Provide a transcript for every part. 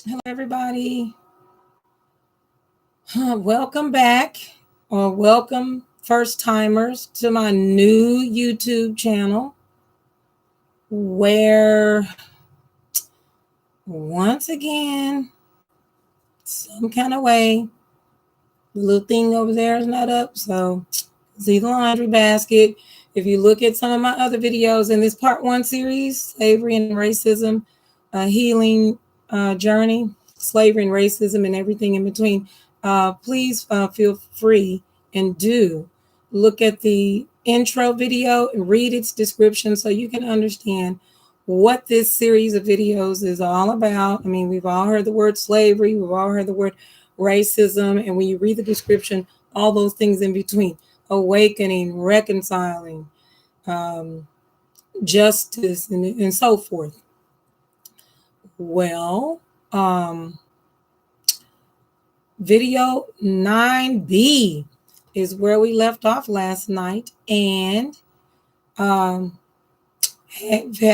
Hello, everybody. Welcome back, or welcome first timers to my new YouTube channel, where once again, some kind of way, the little thing over there is not up. So, see the laundry basket. If you look at some of my other videos in this part one series, Slavery and Racism, Healing Journey, Slavery and Racism, and everything in between, please feel free and do look at the intro video and read its description so you can understand what this series of videos is all about. I mean, we've all heard the word slavery, we've all heard the word racism, and when you read the description, all those things in between, awakening, reconciling, um, justice, and so forth. Well, video 9B is where we left off last night, and had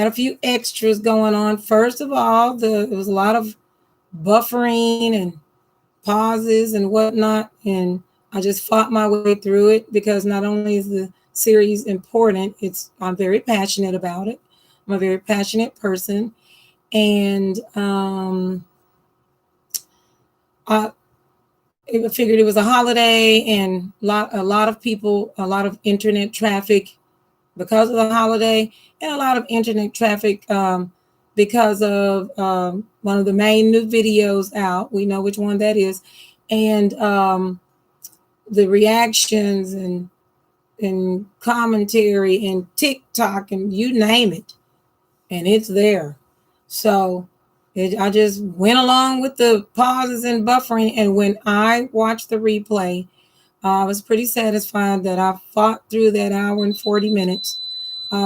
a few extras going on. First of all, there was a lot of buffering and pauses and whatnot, and I just fought my way through it because not only is the series important, I'm very passionate about it. I'm a very passionate person, and I figured it was a holiday and a lot of people, a lot of internet traffic because of the holiday, and a lot of internet traffic because of one of the main new videos out. We know which one that is, and the reactions and commentary and TikTok and you name it, and it's there. So I just went along with the pauses and buffering, and when I watched the replay, I was pretty satisfied that I fought through that hour and 40 minutes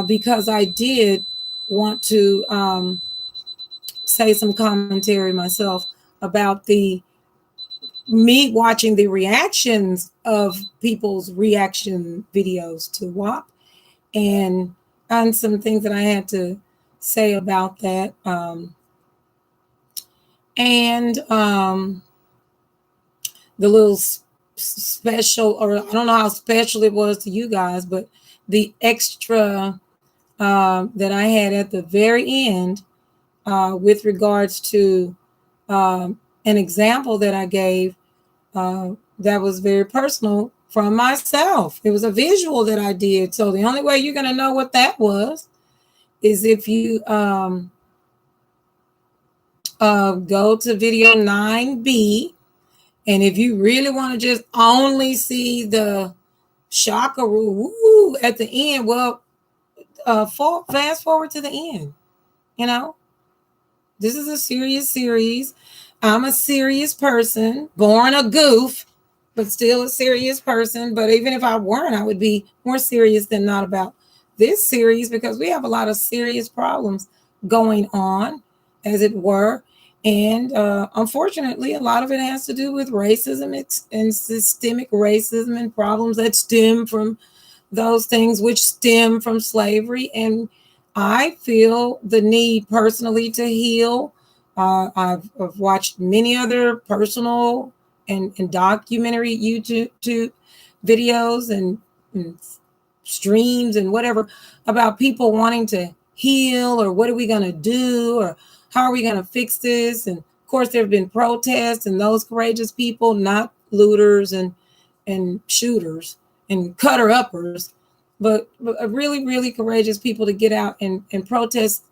because I did want to say some commentary myself about the me watching the reactions of people's reaction videos to WAP, and some things that I had to say about that. And the little special, or I don't know how special it was to you guys, but the extra that I had at the very end with regards to an example that I gave that was very personal from myself. It was a visual that I did. So the only way you're going to know what that was is if you go to video 9B. And if you really want to just only see the shockaroo at the end, well, fast forward to the end. You know, this is a serious series. I'm a serious person, born a goof, but still a serious person. But even if I weren't, I would be more serious than not about this series because we have a lot of serious problems going on, as it were. And unfortunately, a lot of it has to do with racism and systemic racism and problems that stem from those things which stem from slavery. And I feel the need personally to heal. I've watched many other personal and documentary YouTube videos and streams and whatever about people wanting to heal, or what are we going to do, or how are we going to fix this. And of course there have been protests, and those courageous people, not looters and shooters and cutter uppers, but really, really courageous people to get out and protest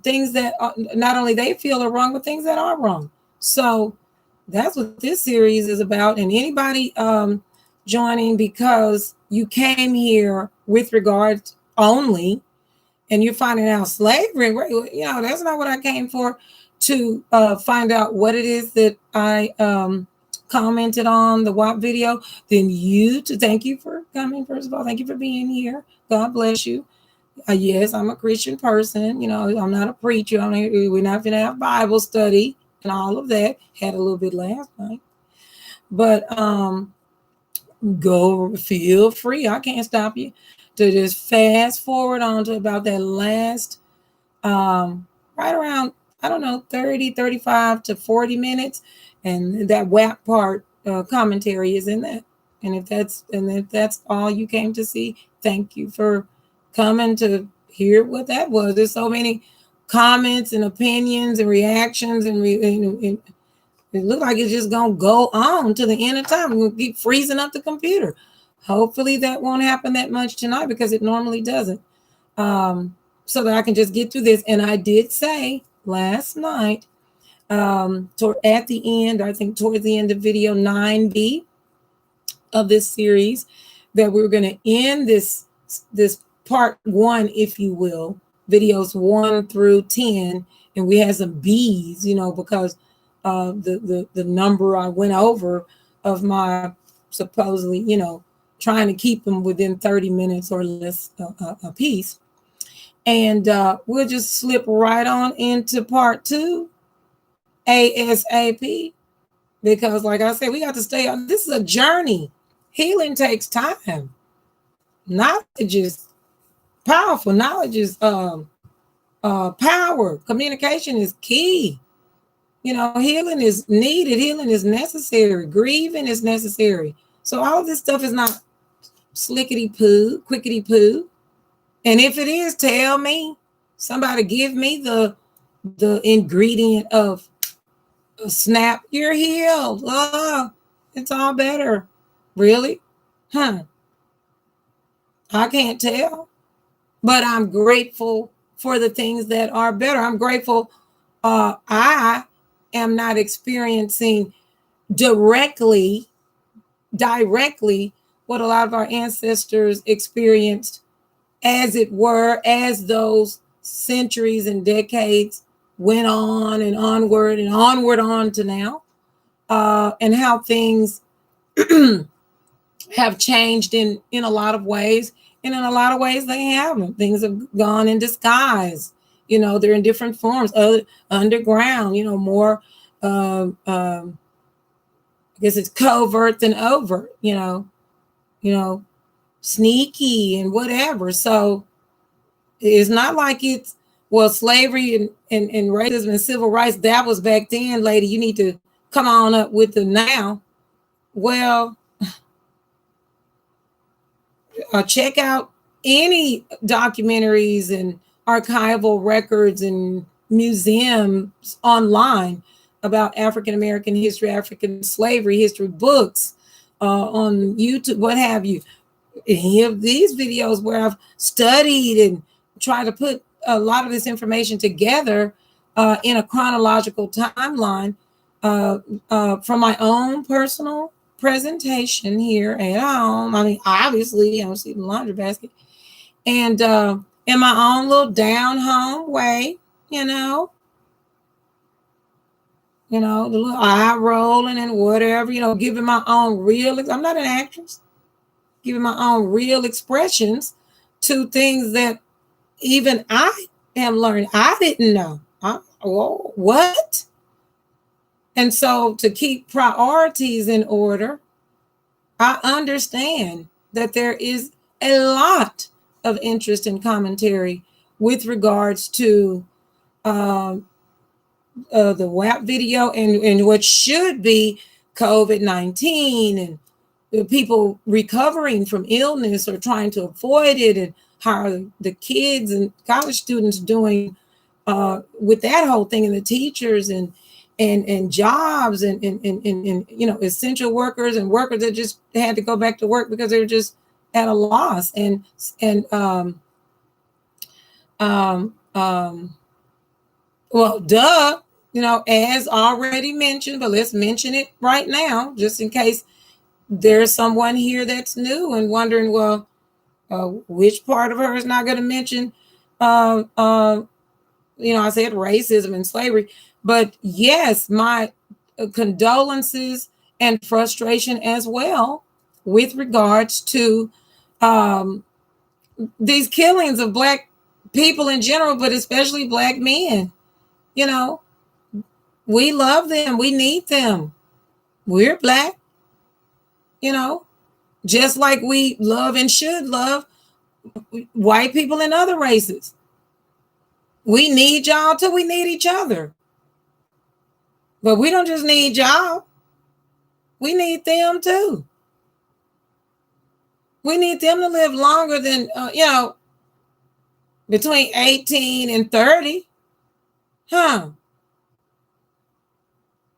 things that not only they feel are wrong, but things that are wrong. So that's what this series is about. And anybody joining because you came here with regards only, and you're finding out slavery, that's not what I came for. To find out what it is that I commented on the WAP video, then thank you for coming. First of all, thank you for being here. God bless you. Yes, I'm a Christian person. I'm not a preacher. We're not going to have Bible study and all of that. Had a little bit last night, but go feel free. I can't stop you to just fast forward on to about that last, right around, I don't know, 30, 35 to 40 minutes. And that WAP part commentary is in that. And if that's all you came to see, thank you for coming to hear what that was. There's so many comments and opinions and reactions, and it looked like it's just gonna go on to the end of time. We're gonna keep freezing up the computer. Hopefully that won't happen that much tonight, because it normally doesn't. So that I can just get through this. And I did say last night, at the end, I think towards the end of video 9B of this series, that we were going to end this part 1, if you will, videos 1 through 10, and we had some B's, because the number I went over of my supposedly, trying to keep them within 30 minutes or less a piece. And we'll just slip right on into part 2 ASAP, because like I said, we got to stay on. This is a journey. Healing takes time. Knowledge is powerful. Knowledge is power. Communication is key. Healing is needed. Healing is necessary. Grieving is necessary. So all of this stuff is not slickety poo, quickety poo. And if it is, tell me. Somebody give me the ingredient of snap, you're healed. Oh, it's all better. Really? I can't tell. But I'm grateful for the things that are better. I'm grateful I am not experiencing directly what a lot of our ancestors experienced, as it were, as those centuries and decades went on and onward on to now, and how things have changed in a lot of ways. And in a lot of ways they haven't. Things have gone in disguise. They're in different forms, underground, more, I guess it's covert than overt, sneaky and whatever. So it's not like it's, well, slavery and racism and civil rights, that was back then, lady. You need to come on up with the now. Well, check out any documentaries and archival records and museums online about African American history, African slavery history, books on YouTube, what have you. Any of these videos where I've studied and tried to put a lot of this information together in a chronological timeline from my own personal presentation here at home. I mean, obviously, I don't see the laundry basket, and in my own little down home way, the little eye rolling and whatever, giving my own real. I'm not an actress. Giving my own real expressions to things that even I am learning. I didn't know. What? And so to keep priorities in order, I understand that there is a lot of interest and commentary with regards to the WAP video and what should be COVID-19 and the people recovering from illness or trying to avoid it, and how are the kids and college students doing with that whole thing, and the teachers and jobs and essential workers and workers that just had to go back to work because they were just at a loss. Well, duh, as already mentioned, but let's mention it right now, just in case there's someone here that's new and wondering, well, which part of her is not going to mention, I said racism and slavery, but yes, my condolences and frustration as well with regards to these killings of Black people in general, but especially Black men. We love them. We need them. We're Black. Just like we love and should love white people and other races. We need y'all too. We need each other. But we don't just need y'all. We need them too. We need them to live longer than, between 18 and 30.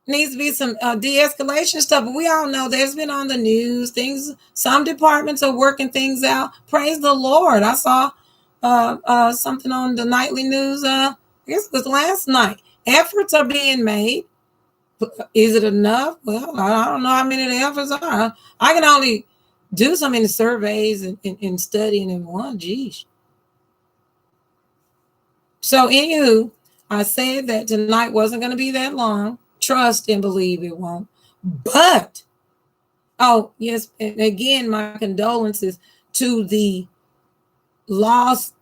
Needs to be some de-escalation stuff. But we all know there's been on the news things. Some departments are working things out. Praise the Lord. I saw something on the nightly news. I guess it was last night. Efforts are being made. Is it enough? Well, I don't know how many the efforts are. I can only do so many surveys and studying in one. Geez. So, anywho, I said that tonight wasn't going to be that long. Trust and believe it won't. But, oh, yes, and again, my condolences to the lost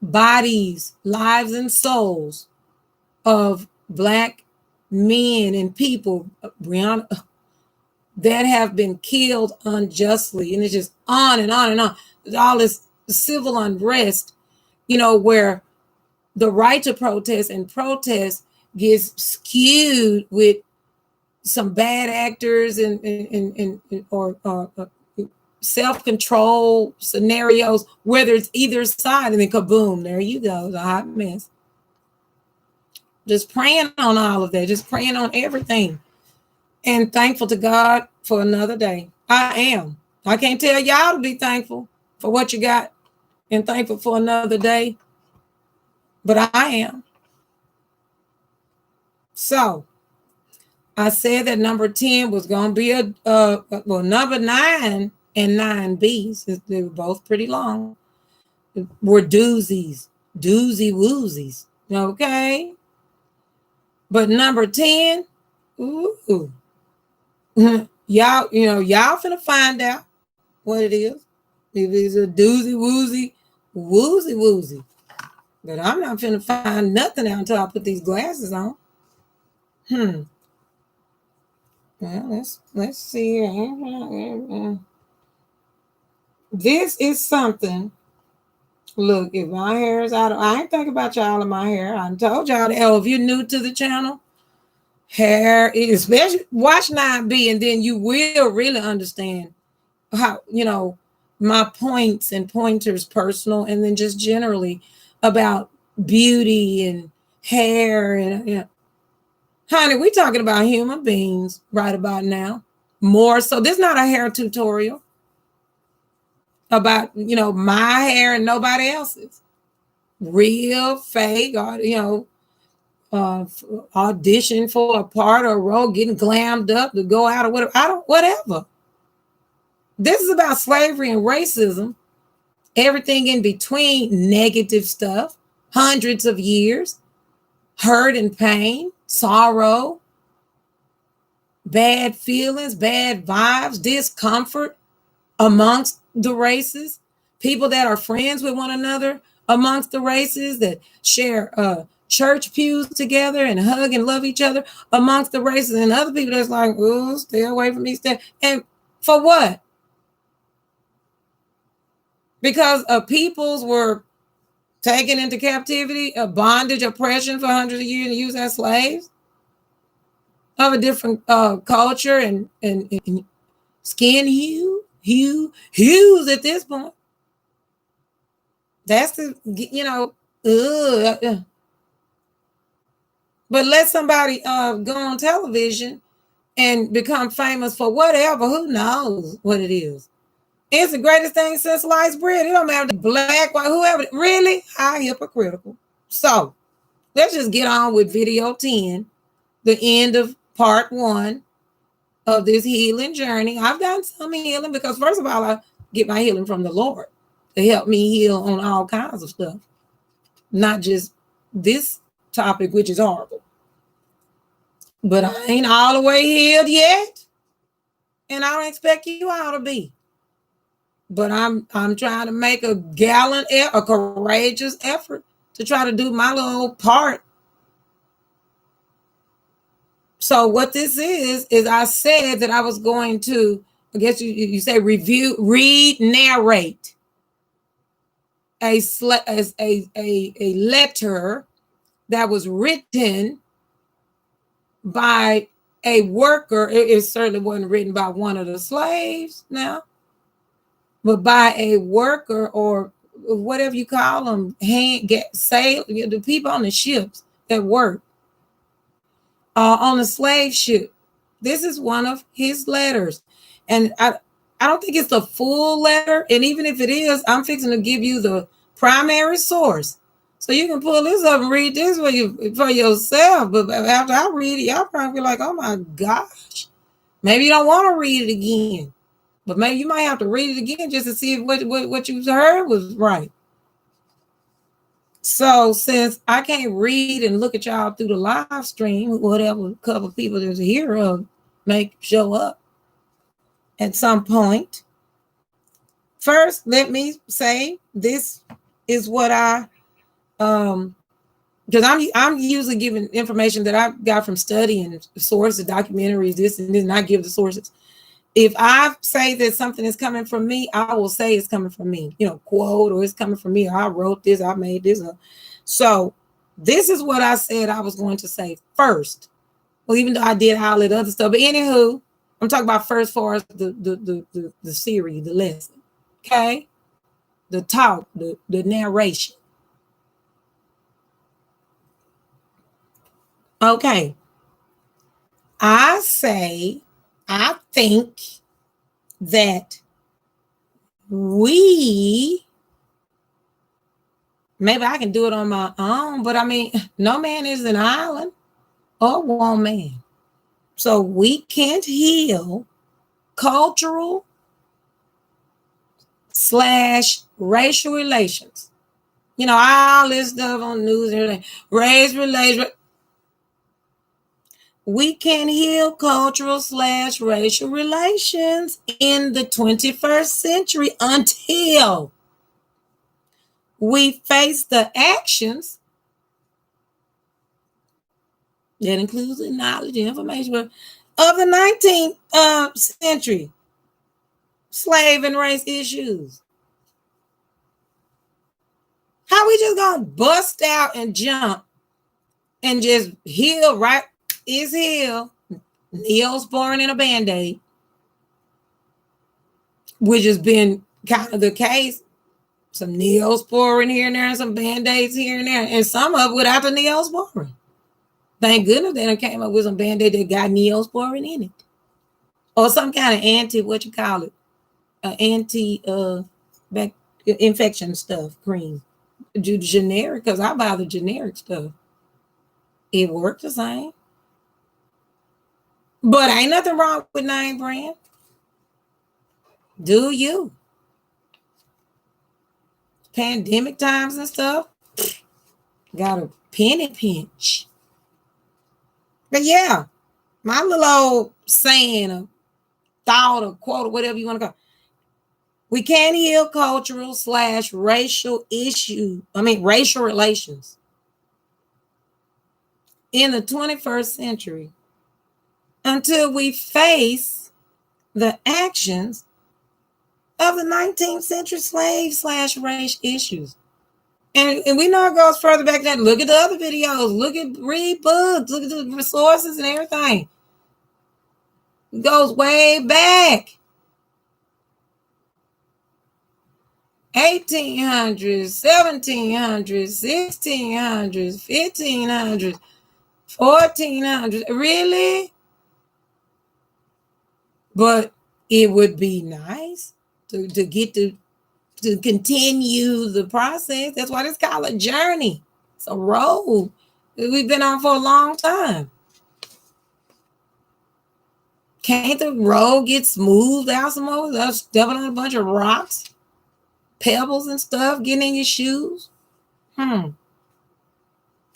bodies, lives, and souls of Black men and people, Breonna, that have been killed unjustly. And it's just on and on and on. All this civil unrest, where the right to protest and protest gets skewed with some bad actors or self-control scenarios, whether it's either side, and then kaboom, there you go, the hot mess. Just praying on all of that, just praying on everything, and thankful to God for another day. I am. I can't tell y'all to be thankful for what you got and thankful for another day, but I am. So I said that number 10 was going to be number 9 and 9B, since they were both pretty long, were doozy woozies. Okay. But number 10, ooh, y'all finna find out what it is. If it's a doozy woozy. But I'm not finna find nothing out until I put these glasses on. Well, let's see. This is something. Look, if my hair is out, I ain't thinking about y'all in my hair. I told y'all that. If you're new to the channel, hair, especially watch 9B, and then you will really understand how, my points and pointers, personal, and then just generally about beauty and hair and honey, we talking about human beings right about now. More so, this is not a hair tutorial about, my hair and nobody else's. Real, fake, or, audition for a part or a role, getting glammed up to go out or whatever. Whatever. This is about slavery and racism, everything in between, negative stuff, hundreds of years, hurt and pain, sorrow, bad feelings, bad vibes, discomfort amongst the races, people that are friends with one another amongst the races, that share church pews together and hug and love each other amongst the races, and other people that's like, oh, stay away from me. And for what? Because peoples were taken into captivity, a bondage, oppression for hundreds of years, and used as slaves of a different culture and skin hues at this point. That's the, but let somebody go on television and become famous for whatever, who knows what it is. It's the greatest thing since sliced bread. It don't matter, black, white, whoever. Really? How hypocritical. So let's just get on with video 10, the end of part 1 of this healing journey. I've done some healing because, first of all, I get my healing from the Lord to help me heal on all kinds of stuff, not just this topic, which is horrible. But I ain't all the way healed yet, and I don't expect you all to be. But I'm trying to make a courageous effort to try to do my little part. So what this is I said that I was going to, I guess you say review, read, narrate a letter that was written by a worker. It certainly wasn't written by one of the slaves now, but by a worker, or whatever you call them, the people on the ships that work on the slave ship. This is one of his letters. And I don't think it's the full letter. And even if it is, I'm fixing to give you the primary source. So you can pull this up and read this for yourself. But after I read it, y'all probably be like, oh my gosh. Maybe you don't want to read it again. But maybe you might have to read it again just to see if what you heard was right. So since I can't read and look at y'all through the live stream, whatever couple of people there's here of make show up at some point. First, let me say this is what I because I'm usually giving information that I got from studying sources, documentaries, this and this, and I give the sources. If I say that something is coming from me, I will say it's coming from me, quote, or it's coming from me, or I wrote this, I made this up. So this is what I said I was going to say first. Well, even though I did all that other stuff, but anywho, I'm talking about first for us the series, the lesson, okay? The talk, the narration. Okay. I think that maybe I can do it on my own, but I mean, no man is an island or one man. So we can't heal cultural / racial relations. All this stuff on news and everything. Race relations. We can heal cultural / racial relations in the 21st century until we face the actions that includes the knowledge and information of the 19th century slave and race issues. How we just gonna bust out and jump and just heal right is heal, Neosporin in a Band-Aid, which has been kind of the case. Some Neosporin here and there, and some Band-Aids here and there, and some of it without the Neosporin. Thank goodness they came up with some Band-Aid that got Neosporin in it, or some kind of infection stuff cream. Do generic, because I buy the generic stuff. It worked the same. But ain't nothing wrong with name brand. Do you? Pandemic times and stuff. Got a penny pinch. But yeah, my little old saying, a thought, or quote, or whatever you want to call it. We can't heal cultural / racial racial relations in the 21st century until we face the actions of the 19th century slave / race issues. And we know it goes further back than that. Look at the other videos. Read books. Look at the resources and everything. It goes way back. 1800s, 1700s, 1600s, 1500s, 1400s. Really? But it would be nice to get to continue the process. That's why it's called a journey. It's a road that we've been on for a long time. Can't the road get smoothed out some more without stepping on a bunch of rocks, pebbles and stuff, getting in your shoes? Anyway,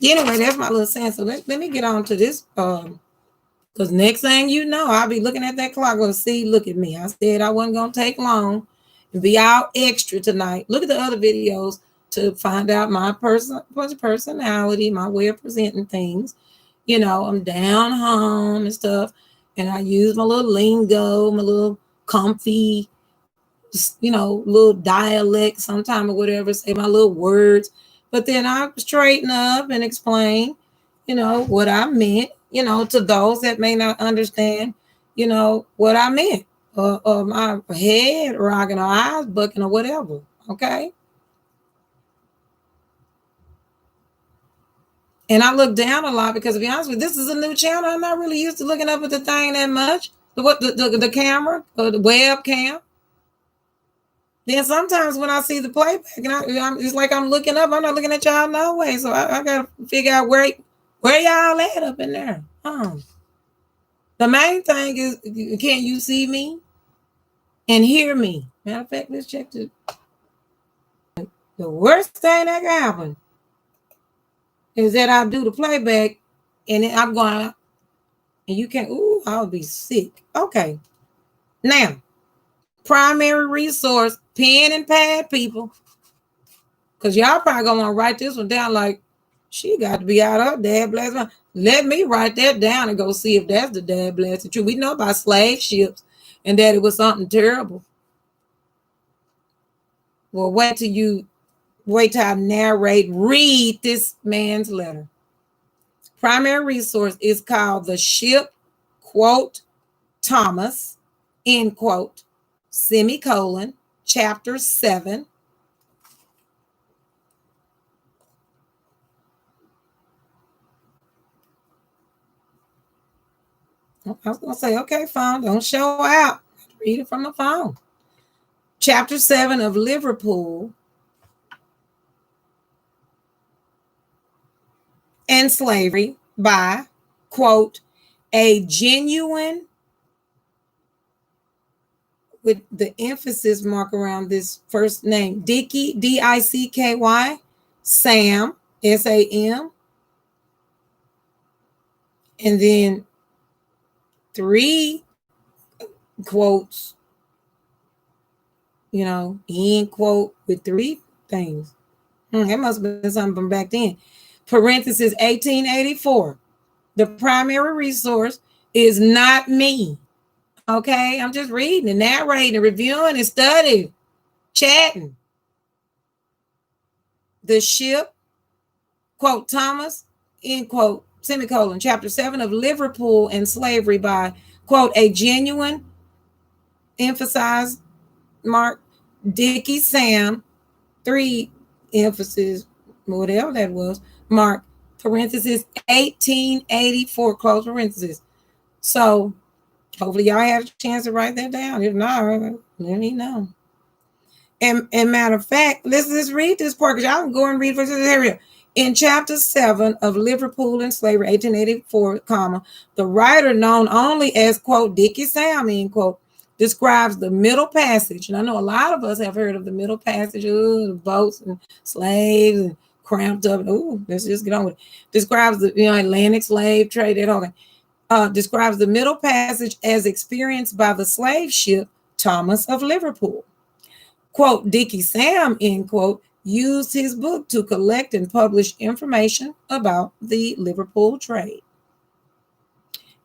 that's my little sense. So let me get on to this. Because next thing you know, I'll be looking at that clock and see, look at me. I said I wasn't going to take long and be out extra tonight. Look at the other videos to find out my personality, my way of presenting things. I'm down home and stuff. And I use my little lingo, my little comfy little dialect sometime or whatever, say my little words, but then I straighten up and explain, what I meant, to those that may not understand, what I meant, or my head rocking or eyes bucking or whatever. Okay. And I look down a lot because, to be honest with you, this is a new channel. I'm not really used to looking up at the thing that much. The camera or the webcam. Then sometimes when I see the playback, and it's like I'm looking up. I'm not looking at y'all no way. So I gotta figure out where y'all at up in there. The main thing is, can you see me and hear me? Matter of fact, let's check the worst thing that can happen is that I do the playback and then I'm going, and you can't. Ooh, I'll be sick. Okay, now primary resource, pen and pad, people. Because y'all probably gonna want to write this one down like, she got to be out of her dad blessed mind. Let me write that down and go see if that's the dad blessed truth. We know about slave ships and that it was something terrible. Well, wait till I narrate, read this man's letter. Primary resource is called The Ship, quote, Thomas, end quote, semicolon, chapter 7. I was going to say, okay, phone, don't show out. Read it from the phone. Chapter 7 of Liverpool and Slavery by, quote, a genuine, with the emphasis mark around this first name, Dickey, Dicky, Sam, Sam, and then 3 quotes, end quote with 3 things. That must have been something from back then. Parenthesis 1884. The primary resource is not me. Okay, I'm just reading and narrating, reviewing and studying, chatting. The Ship, quote, Thomas, end quote, semicolon, chapter 7 of Liverpool and Slavery by, quote, a genuine, emphasize, mark, Dickey, Sam, 3 emphasis, whatever that was, mark, parenthesis, 1884, close parenthesis. So hopefully y'all have a chance to write that down. If not, let me know. And matter of fact, let's read this part because y'all can go and read for this area. In chapter 7 of Liverpool and Slavery, 1884, comma, the writer known only as, quote, Dickey Sam, end quote, describes the middle passage. And I know a lot of us have heard of the middle passage, the boats and slaves and cramped up. Let's just get on with it. Describes the Atlantic slave trade, that whole thing. Describes the middle passage as experienced by the slave ship Thomas of Liverpool. Quote, Dickey Sam, end quote, used his book to collect and publish information about the Liverpool trade.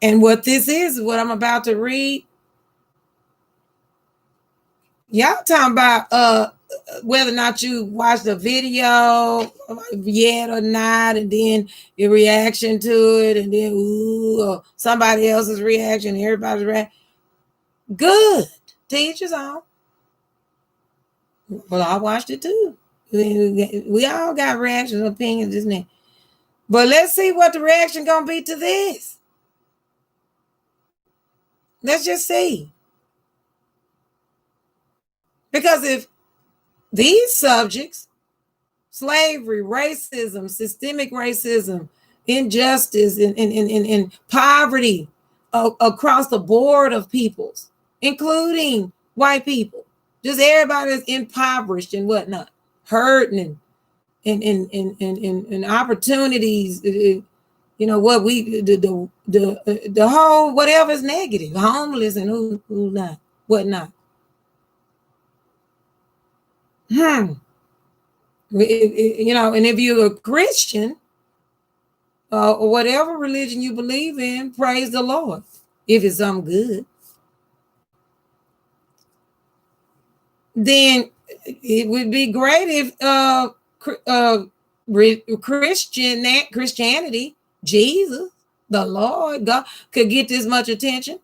And what this is what I'm about to read. Y'all talking about whether or not you watched the video yet or not, and then your reaction to it, and then or somebody else's reaction, everybody's reaction. Good. Teachers on. Well, I watched it too. We all got reactions, opinions, isn't it? But let's see what the reaction gonna be to this. Let's just see. Because if these subjects, slavery, racism, systemic racism, injustice, and poverty across the board of peoples, including white people, just everybody that's impoverished and whatnot, hurting and opportunities, what we the whole whatever is negative, homeless and who not, whatnot. And if you're a Christian or whatever religion you believe in, praise the Lord if it's something good. then it would be great if Christianity, Jesus, the Lord God, could get this much attention.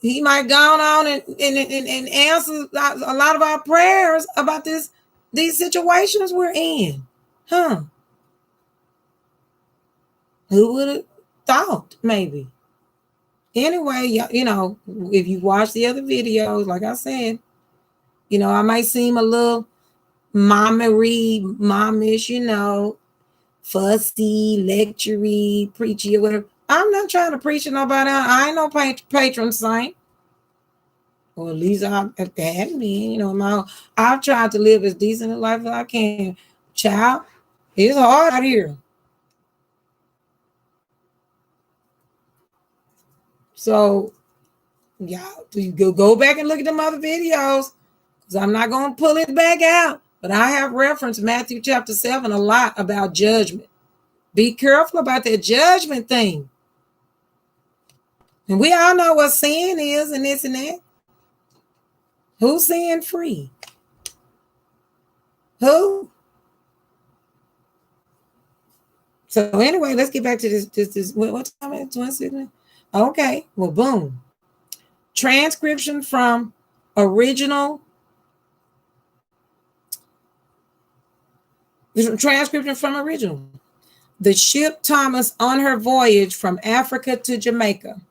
He might go on and answer a lot of our prayers about these situations we're in. Huh? Who would have thought? Maybe. Anyway, if you watch the other videos, like I said, I might seem a little momish, fussy, lectury, preachy, or whatever. I'm not trying to preach to nobody. I ain't no patron saint. Or at least I hadn't been, I've tried to live as decent a life as I can. Child, it's hard out here. So, you go back and look at them other videos, because I'm not going to pull it back out. But I have referenced Matthew chapter 7 a lot about judgment. Be careful about that judgment thing. And we all know what sin is and this and that. Who's sin free? Who? So anyway, let's get back to this. What time is it? 26? Okay. Well, boom. Transcription from original. Transcription from original. The ship Thomas on her voyage from Africa to Jamaica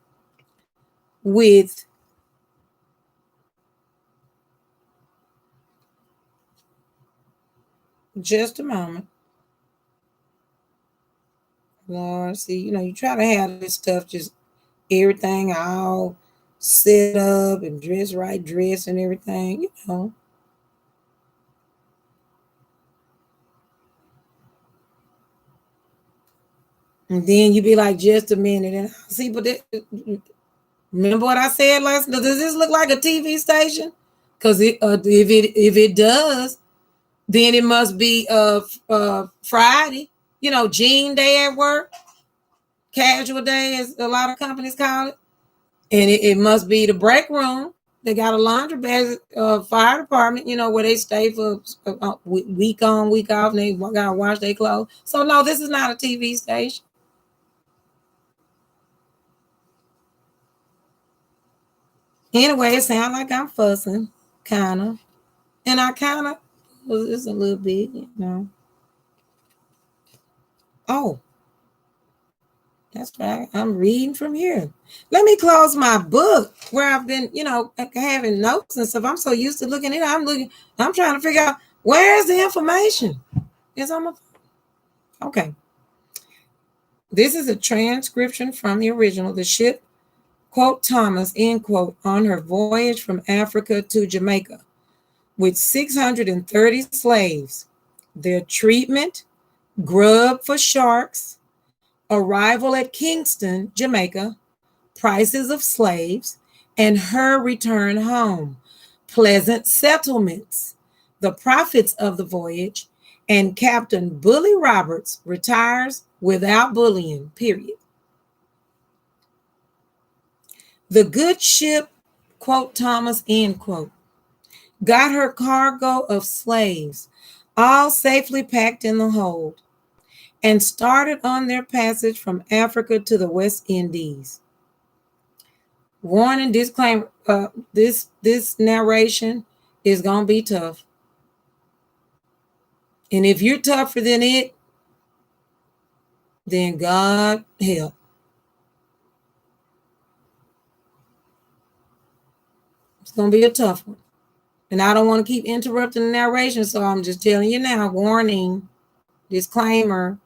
with just a moment. Lord, see, you try to have this stuff, just everything all set up and dress and everything, And then you be like, just a minute. And I see, but remember what I said last? Does this look like a TV station? Because if it does, then it must be Friday. Jean day at work, casual day, as a lot of companies call it. And it must be the break room. They got a laundry bag, fire department, where they stay for week on, week off, and they gotta wash their clothes. So no, this is not a TV station. Anyway, it sounds like I'm fussing, kind of. And I kind of, it's a little bit, Oh, that's right. I'm reading from here. Let me close my book where I've been, having notes and stuff. I'm so used to looking at it. I'm trying to figure out where's the information. It's on my phone. Okay. This is a transcription from the original. The ship, quote, Thomas, end quote, on her voyage from Africa to Jamaica with 630 slaves. Their treatment, grub for sharks, arrival at Kingston, Jamaica, prices of slaves, and her return home, pleasant settlements, the profits of the voyage, and Captain Bully Roberts retires without bullying, period. The good ship, quote, Thomas, end quote, got her cargo of slaves, all safely packed in the hold, and started on their passage from Africa to the West Indies. Warning, disclaimer, this narration is going to be tough. And if you're tougher than it, then God help. It's going to be a tough one. And I don't want to keep interrupting the narration, so I'm just telling you now, warning, disclaimer,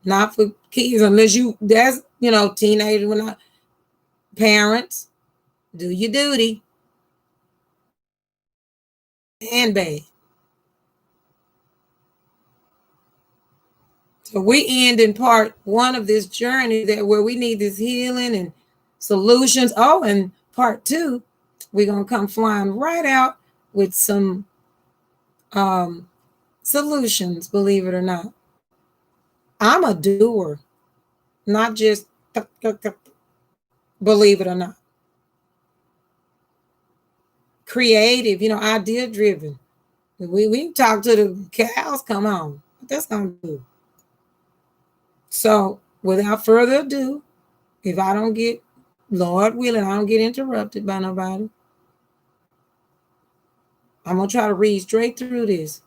not for kids, unless that's, teenagers, when not parents, do your duty. And bad. So we end in part one of this journey where we need this healing and solutions. Oh, and part two, we're going to come flying right out with some solutions, believe it or not. I'm a doer, not just believe it or not. creative, idea driven. We talk to the cows, come on. What that's gonna do? So without further ado, if I don't get, Lord willing, I don't get interrupted by nobody, I'm gonna try to read straight through this.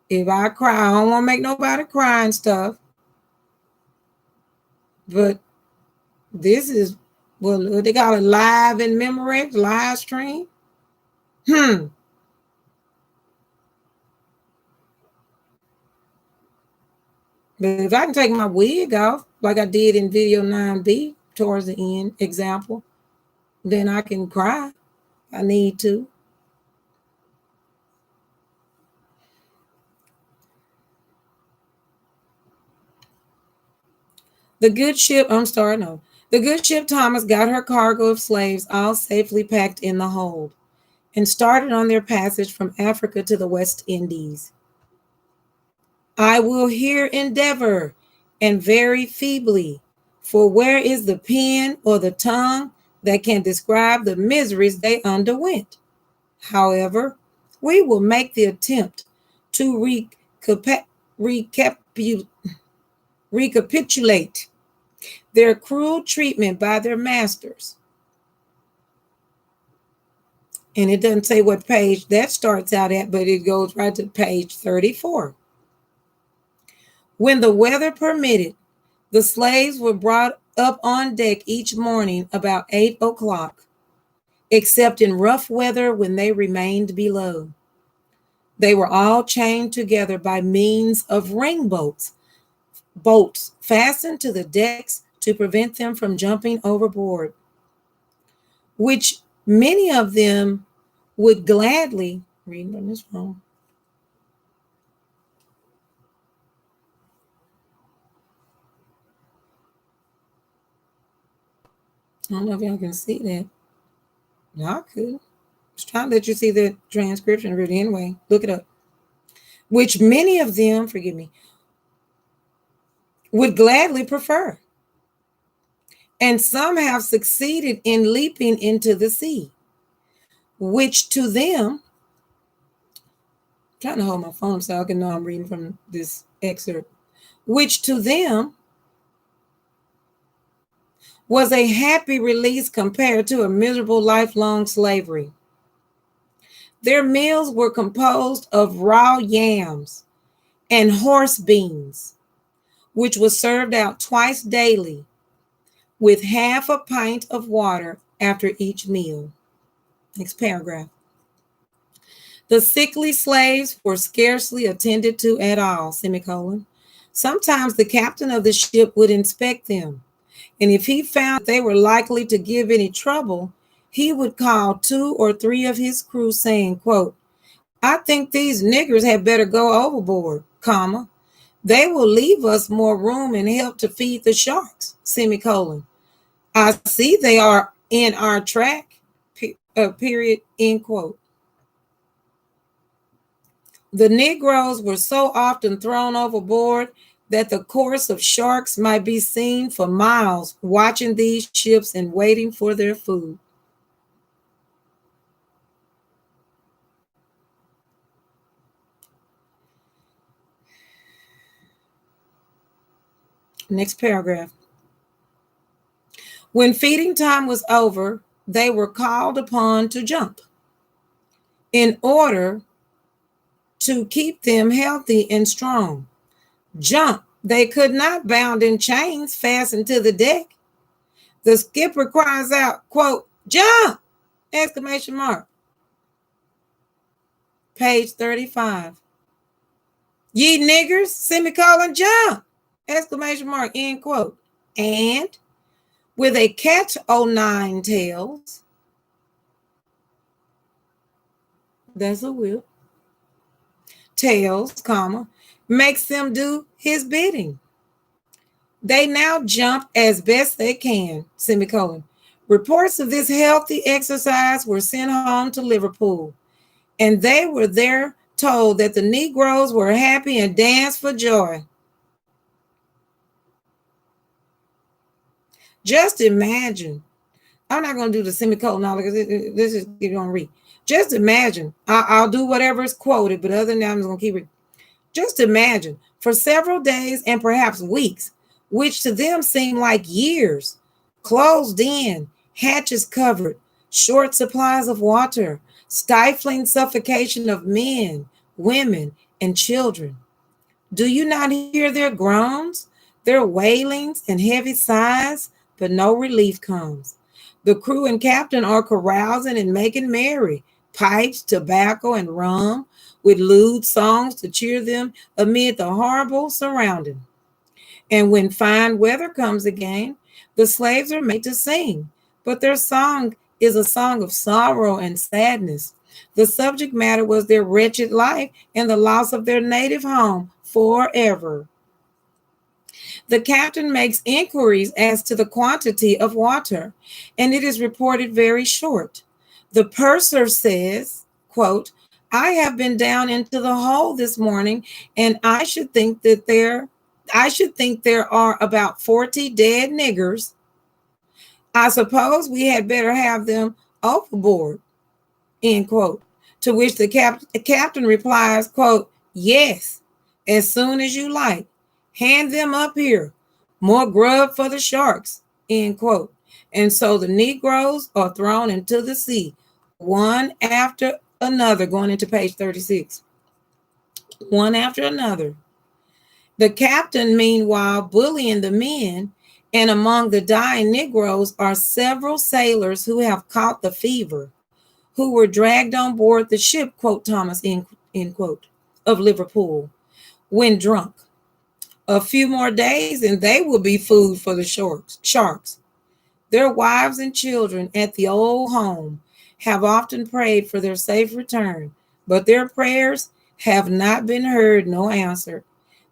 If I cry, I don't want to make nobody cry and stuff. But this is, well, they got a live in Memorex live stream. But if I can take my wig off, like I did in video 9B towards the end, example, then I can cry. I need to. The good ship, The good ship Thomas got her cargo of slaves all safely packed in the hold and started on their passage from Africa to the West Indies. I will here endeavor, and very feebly, for where is the pen or the tongue that can describe the miseries they underwent? However, we will make the attempt to recapitulate their cruel treatment by their masters. And it doesn't say what page that starts out at, but it goes right to page 34. When the weather permitted, the slaves were brought up on deck each morning about 8 o'clock, except in rough weather when they remained below. They were all chained together by means of ring bolts fastened to the decks to prevent them from jumping overboard, which many of them would gladly, reading from this wrong. I don't know if y'all can see that. No, I could. I was trying to let you see the transcription really anyway. Look it up. Which many of them, would gladly prefer. And some have succeeded in leaping into the sea, which to them, I'm trying to hold my phone so I can know I'm reading from this excerpt, which to them was a happy release compared to a miserable lifelong slavery. Their meals were composed of raw yams and horse beans, which was served out twice daily with half a pint of water after each meal. Next paragraph. The sickly slaves were scarcely attended to at all, semicolon. Sometimes the captain of the ship would inspect them, and if he found they were likely to give any trouble, he would call 2 or 3 of his crew saying, quote, I think these niggers had better go overboard, comma. They will leave us more room and help to feed the sharks, semicolon. I see they are in our track, period, end quote. The Negroes were so often thrown overboard that the course of sharks might be seen for miles watching these ships and waiting for their food. Next paragraph. When feeding time was over, they were called upon to jump. In order to keep them healthy and strong. Jump. They could not bound in chains fastened to the deck. The skipper cries out, quote, jump! Exclamation mark. Page 35. Ye niggers, semicolon, jump! Exclamation mark, end quote. And with a catch o' nine tails, that's a whip, tails, comma, makes them do his bidding. They now jump as best they can, semicolon. Reports of this healthy exercise were sent home to Liverpool, and they were there told that the Negroes were happy and danced for joy. Just imagine. I'm not going to do the semicolon now because this is you're going to read. Just imagine. I'll do whatever is quoted, but other than that, I'm just going to keep it. Just imagine for several days and perhaps weeks, which to them seem like years, closed in, hatches covered, short supplies of water, stifling suffocation of men, women, and children. Do you not hear their groans, their wailings, and heavy sighs? But no relief comes. The crew and captain are carousing and making merry, pipes, tobacco, and rum, with lewd songs to cheer them amid the horrible surrounding. And when fine weather comes again, the slaves are made to sing, but their song is a song of sorrow and sadness. The subject matter was their wretched life and the loss of their native home forever. The captain makes inquiries as to the quantity of water, and it is reported very short. The purser says, quote, I have been down into the hole this morning, and I should think there are about 40 dead niggers. I suppose we had better have them overboard, end quote. To which the captain replies, quote, yes, as soon as you like. Hand them up here. More grub for the sharks, end quote. And so the Negroes are thrown into the sea, one after another, going into page 36. One after another. The captain, meanwhile, bullying the men, and among the dying Negroes are several sailors who have caught the fever, who were dragged on board the ship, quote Thomas, end quote, of Liverpool, when drunk. A few more days and they will be food for the sharks. Their wives and children at the old home have often prayed for their safe return, but their prayers have not been heard, no answer.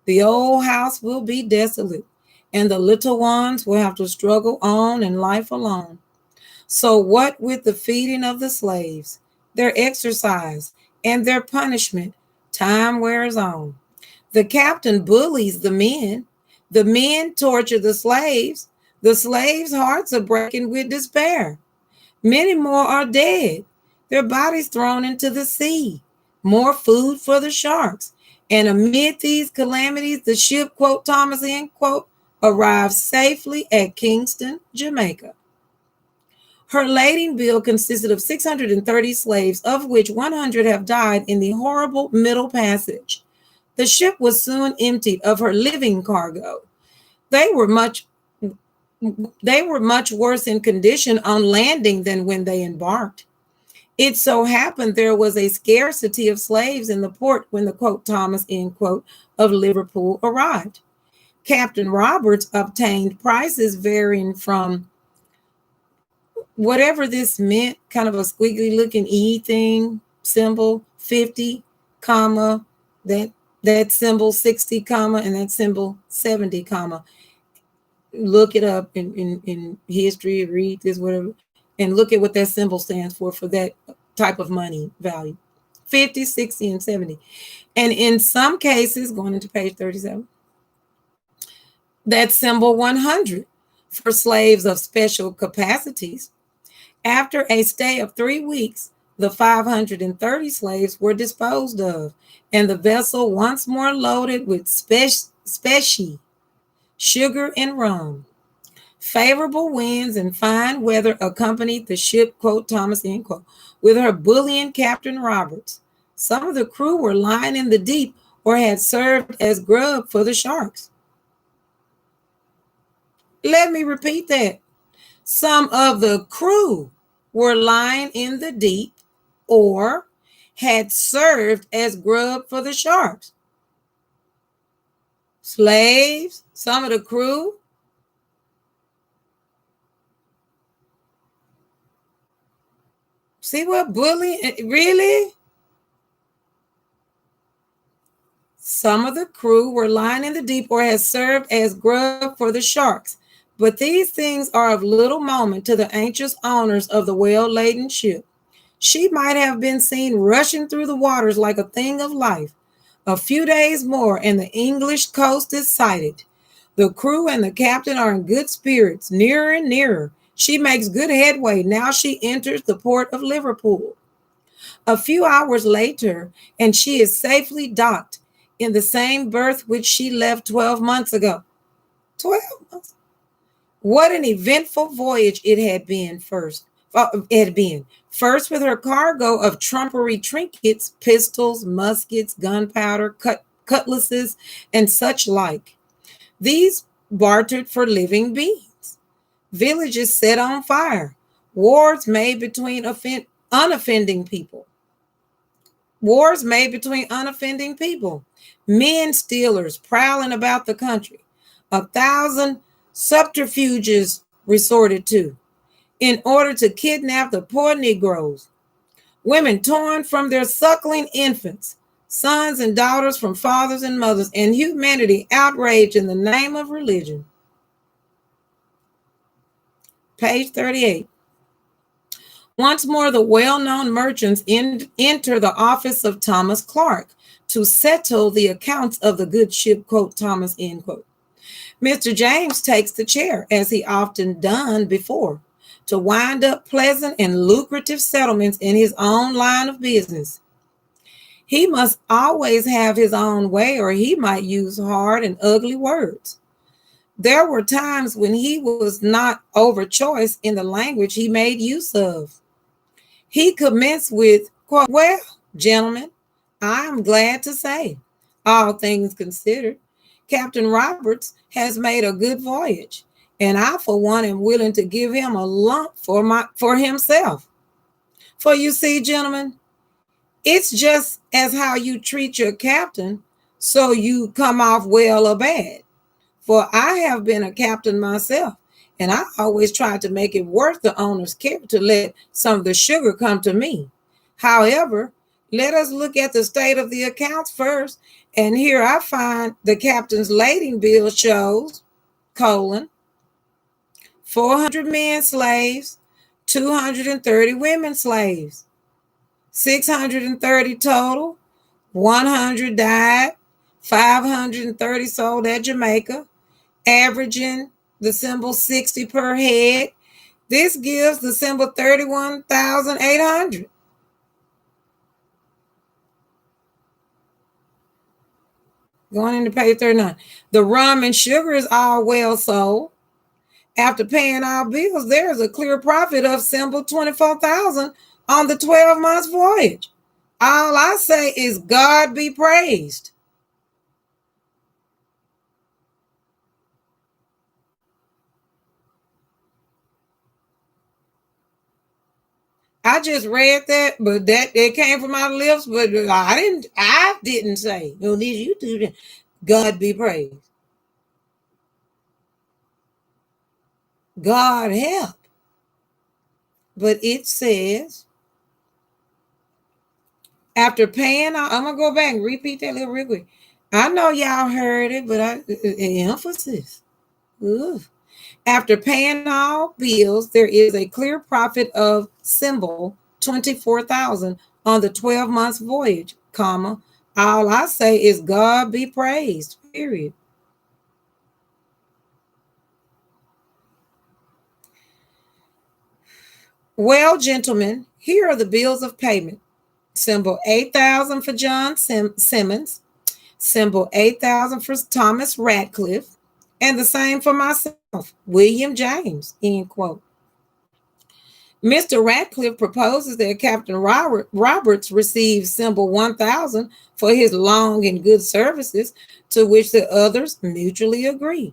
The old house will be desolate, and the little ones will have to struggle on in life alone. So what with the feeding of the slaves, their exercise, and their punishment, time wears on. The captain bullies the men torture the slaves' hearts are breaking with despair. Many more are dead, their bodies thrown into the sea, more food for the sharks. And amid these calamities, the ship, quote Thomas, end quote, arrived safely at Kingston, Jamaica. Her lading bill consisted of 630 slaves, of which 100 have died in the horrible Middle Passage. The ship was soon emptied of her living cargo. They were much worse in condition on landing than when they embarked. It so happened there was a scarcity of slaves in the port when the quote Thomas, end quote, of Liverpool arrived. Captain Roberts obtained prices varying from whatever this meant, kind of a squiggly looking E thing, symbol, 50, comma, that symbol 60, comma, and that symbol 70, comma. Look it up in history, read this, whatever, and look at what that symbol stands for that type of money value. 50, 60, and 70. And in some cases, going into page 37, that symbol 100 for slaves of special capacities. After a stay of 3 weeks, the 530 slaves were disposed of, and the vessel once more loaded with specie, sugar, and rum. Favorable winds and fine weather accompanied the ship, quote Thomas, end quote, with her bullying Captain Roberts. Some of the crew were lying in the deep or had served as grub for the sharks. Let me repeat that. Some of the crew were lying in the deep or had served as grub for the sharks. Slaves, some of the crew. See what bullying, really? Some of the crew were lying in the deep or had served as grub for the sharks. But these things are of little moment to the anxious owners of the well-laden ship. She might have been seen rushing through the waters like a thing of life. A few days more and the English coast is sighted. The crew and the captain are in good spirits, nearer and nearer. She makes good headway. Now she enters the port of Liverpool. A few hours later, and she is safely docked in the same berth which she left 12 months ago. 12 months. What an eventful voyage it had been first. It had been first with her cargo of trumpery trinkets, pistols, muskets, gunpowder, cutlasses, and such like. These bartered for living beings. Villages set on fire. Wars made between unoffending people. Wars made between unoffending people. Men stealers prowling about the country. 1,000 subterfuges resorted to in order to kidnap the poor Negroes. Women torn from their suckling infants, sons and daughters from fathers and mothers, and humanity outraged in the name of religion. Page 38. Once more, the well-known merchants enter the office of Thomas Clark to settle the accounts of the good ship, quote, Thomas, end quote. Mr. James takes the chair, as he often done before, to wind up pleasant and lucrative settlements in his own line of business. He must always have his own way, or he might use hard and ugly words. There were times when he was not overchoice in the language he made use of. He commenced with, quote, well, gentlemen, I am glad to say, all things considered, Captain Roberts has made a good voyage, and I, for one, am willing to give him a lump for himself. For you see, gentlemen, it's just as how you treat your captain, so you come off well or bad. For I have been a captain myself, and I always try to make it worth the owner's care to let some of the sugar come to me. However, let us look at the state of the accounts first. And here I find the captain's lading bill shows, 400 men slaves, 230 women slaves, 630 total, 100 died, 530 sold at Jamaica, averaging the symbol 60 per head. This gives the symbol 31,800. Going into page 39. The rum and sugar is all well sold. After paying our bills, there is a clear profit of symbol 24,000 on the 12 months voyage. All I say is God be praised. I just read that, but that it came from my lips, but I didn't say. No, these you do. God be praised. God help. But it says, after paying, I'm gonna go back and repeat that little real quick. I know y'all heard it, but emphasis. Oof. After paying all bills, there is a clear profit of symbol 24,000 on the 12 months voyage, comma. All I say is God be praised, period. Well, gentlemen, here are the bills of payment. Symbol 8,000 for John Simmons, symbol 8,000 for Thomas Radcliffe, and the same for myself, William James, end quote. Mr. Radcliffe proposes that Captain Roberts receive symbol 1,000 for his long and good services, to which the others mutually agree.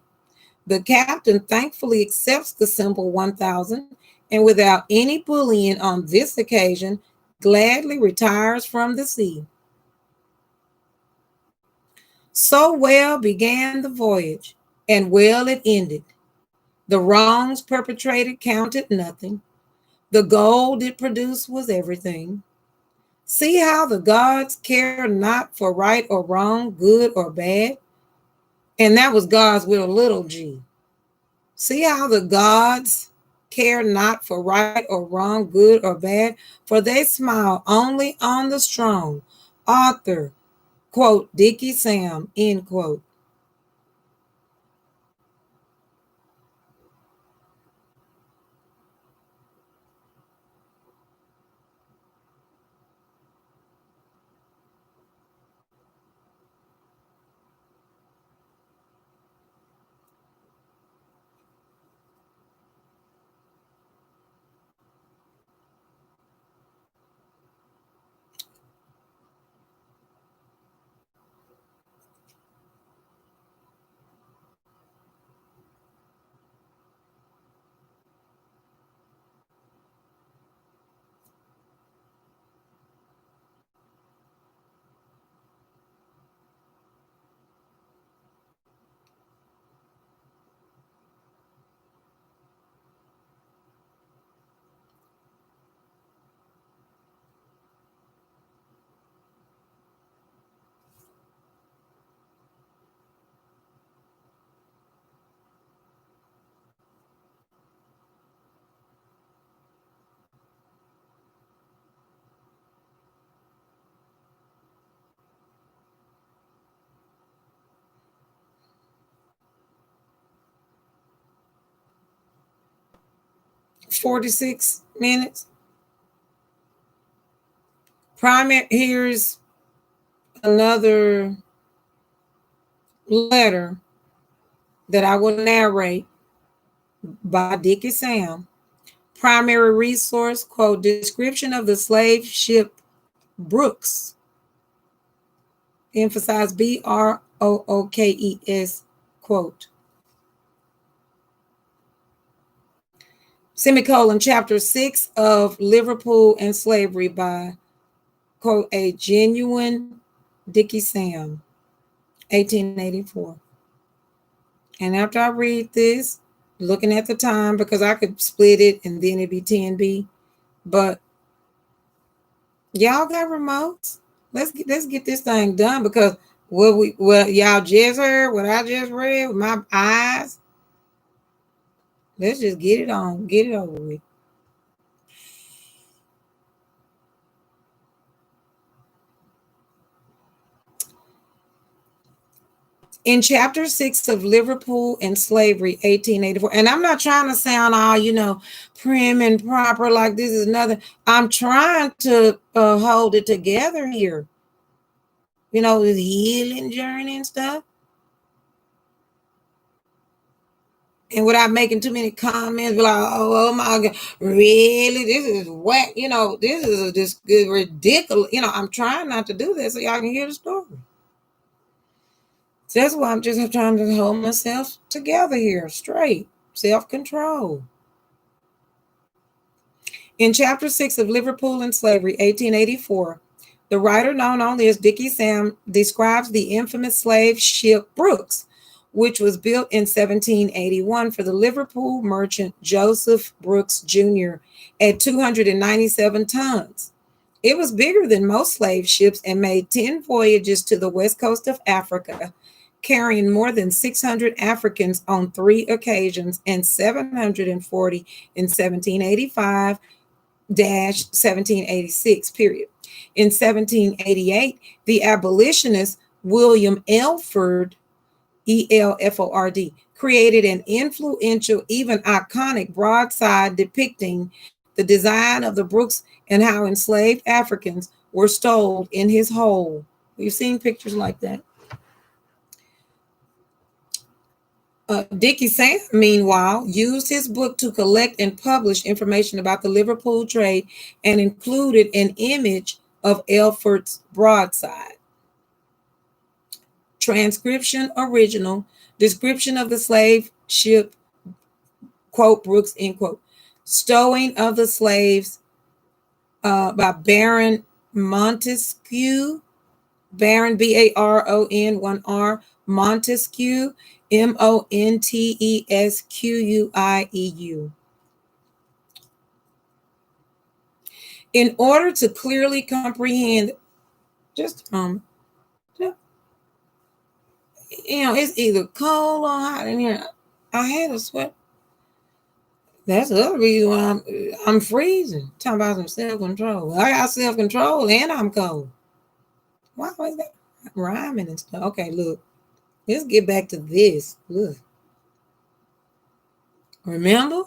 The captain thankfully accepts the symbol 1,000 and, without any bullying on this occasion, gladly retires from the sea. So well began the voyage, and well it ended. The wrongs perpetrated counted nothing. The gold it produced was everything. See how the gods care not for right or wrong, good or bad. And that was God's with a little g. See how the gods care not for right or wrong, good or bad, for they smile only on the strong. Author, quote, Dickie Sam, end quote. 46 minutes. Here's another letter that I will narrate by Dickie Sam. Primary resource, quote, description of the slave ship Brooks. Emphasize Brookes, quote. Semicolon, chapter 6 of Liverpool and Slavery by, quote, a genuine Dickie Sam, 1884. And after I read this, looking at the time, because I could split it and then it'd be 10B, but y'all got remotes. Let's get this thing done, because what y'all just heard, what I just read with my eyes, let's just get it on, get it over with. In chapter 6 of Liverpool and Slavery, 1884, and I'm not trying to sound all, prim and proper like this is nothing. I'm trying to hold it together here. This healing journey and stuff. And without making too many comments, like, oh my God, really? This is whack. This is just ridiculous. I'm trying not to do this so y'all can hear the story. So that's why I'm just trying to hold myself together here, straight, self-control. In chapter 6 of Liverpool and Slavery, 1884, the writer known only as Dickie Sam describes the infamous slave ship Brooks, which was built in 1781 for the Liverpool merchant Joseph Brooks Jr. at 297 tons. It was bigger than most slave ships and made 10 voyages to the west coast of Africa, carrying more than 600 Africans on 3 occasions and 740 in 1785-1786 period. In 1788, the abolitionist William Elford, ELFORD, created an influential, even iconic broadside depicting the design of the Brooks and how enslaved Africans were stowed in his hold. We've seen pictures like that. Dickie Sam, meanwhile, used his book to collect and publish information about the Liverpool trade and included an image of Elford's broadside. Transcription original, description of the slave ship, quote, Brooks, end quote. Stowing of the slaves by Baron Montesquieu, Baron, Baron, 1R, Montesquieu, Montesquieu. In order to clearly comprehend, just it's either cold or hot in here. I had a sweat. That's the other reason why I'm freezing. Talking about some self-control. I got self-control and I'm cold. Why was that rhyming and stuff? Okay, look. Let's get back to this. Look. Remember?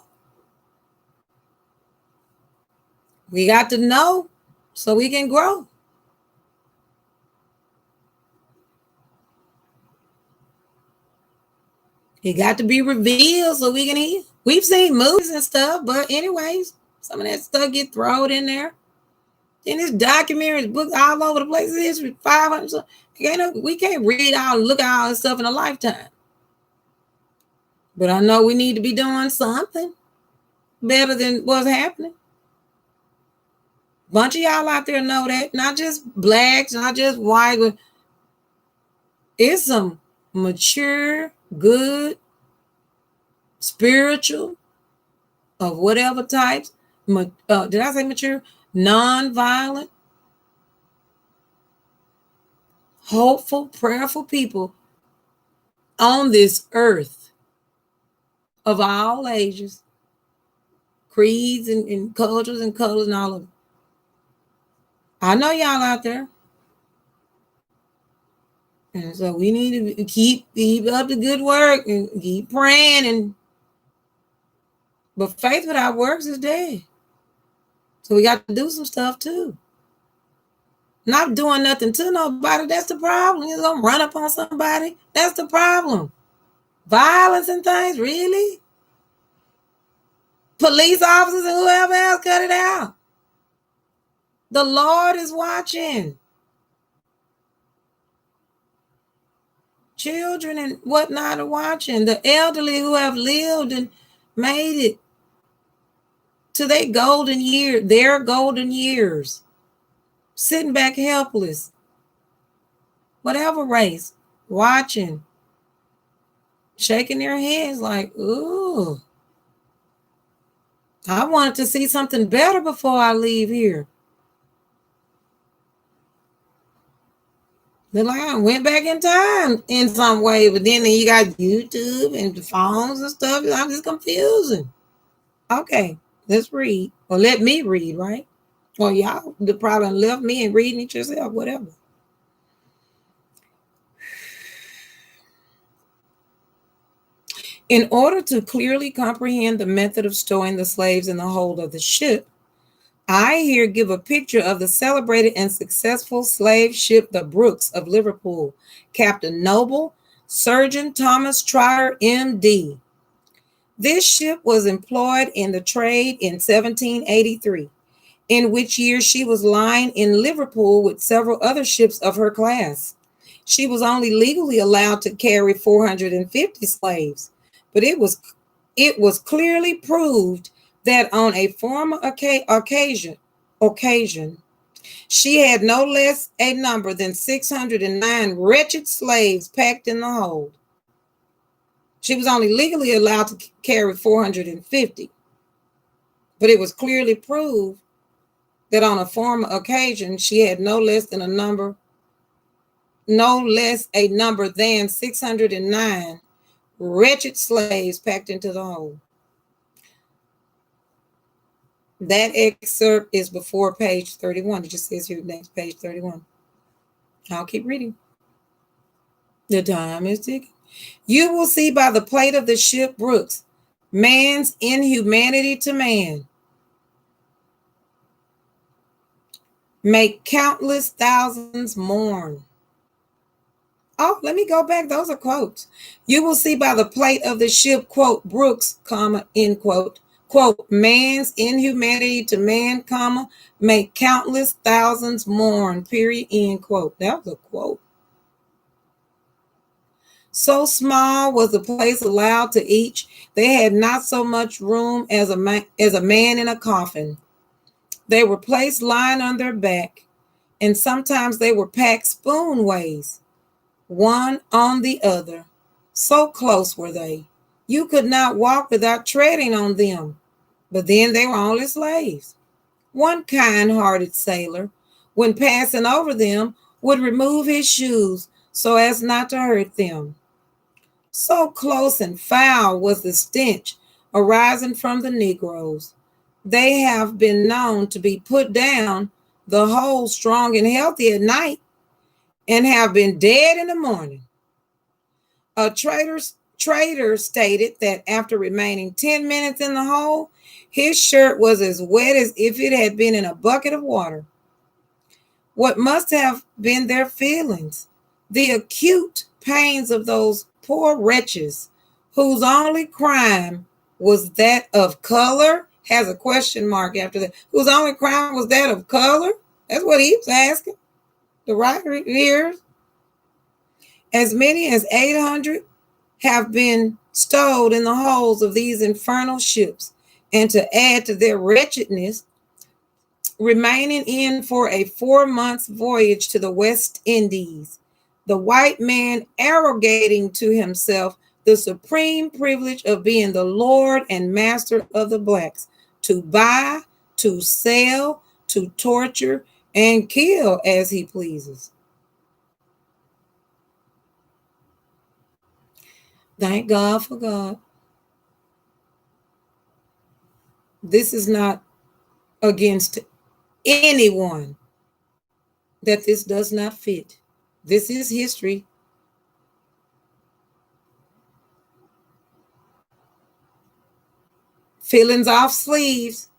We got to know so we can grow. It got to be revealed so we can hear. We've seen movies and stuff, but anyways, some of that stuff get thrown in there. In this documentary, books all over the place. It's 500. So we can't read all and look at all this stuff in a lifetime. But I know we need to be doing something better than what's happening. Bunch of y'all out there know that. Not just blacks, not just white, but it's some mature, good, spiritual, of whatever types. Did I say mature? Non-violent, hopeful, prayerful people on this earth of all ages, creeds and cultures and colors and all of them. I know y'all out there. And so we need to keep up the good work and keep praying and But faith without works is dead. So we got to do some stuff too. Not doing nothing to nobody, that's the problem. You're going to run up on somebody, that's the problem. Violence and things, really? Police officers and whoever else, cut it out. The Lord is watching. Children and whatnot are watching. The elderly who have lived and made it to their golden years, sitting back helpless, whatever race, watching, shaking their heads like, ooh, I wanted to see something better before I leave here. They're like, I went back in time in some way, but then you got YouTube and the phones and stuff. I'm just confusing. Okay, let's read. Or let me read, right? Or y'all the problem left me and reading it yourself, whatever. In order to clearly comprehend the method of stowing the slaves in the hold of the ship, I here give a picture of the celebrated and successful slave ship, the Brooks of Liverpool, Captain Noble, Surgeon Thomas Trotter, M.D. This ship was employed in the trade in 1783, in which year she was lying in Liverpool with several other ships of her class. She was only legally allowed to carry 450 slaves, but it was clearly proved that on a former occasion, she had no less a number than 609 wretched slaves packed in the hold. She was only legally allowed to carry 450, but it was clearly proved that on a former occasion she had no less a number than 609 wretched slaves packed into the hold. That excerpt is before page 31. It just says here next page 31. I'll keep reading. The time is ticking. You will see by the plate of the ship Brooks, man's inhumanity to man. Make countless thousands mourn. Oh, let me go back. Those are quotes. You will see by the plate of the ship, quote, Brooks, comma, end quote, quote, man's inhumanity to man, comma, make countless thousands mourn, period, end quote. That was a quote. So small was the place allowed to each, they had not so much room as a man in a coffin. They were placed lying on their back, and sometimes they were packed spoon ways, one on the other. So close were they. You could not walk without treading on them. But then they were only slaves. One kind-hearted sailor, when passing over them, would remove his shoes so as not to hurt them. So close and foul was the stench arising from the Negroes. They have been known to be put down the whole strong and healthy at night and have been dead in the morning. A trader stated that after remaining 10 minutes in the hole, his shirt was as wet as if it had been in a bucket of water. What must have been their feelings? The acute pains of those poor wretches whose only crime was that of color, has a question mark after that, whose only crime was that of color? That's what he was asking. The writer here. As many as 800 have been stowed in the holds of these infernal ships, and to add to their wretchedness, remaining in for a 4 months voyage to the West Indies, the white man arrogating to himself the supreme privilege of being the lord and master of the blacks, to buy, to sell, to torture, and kill as he pleases. Thank God for God. This is not against anyone that this does not fit. This is history. Feelings off sleeves.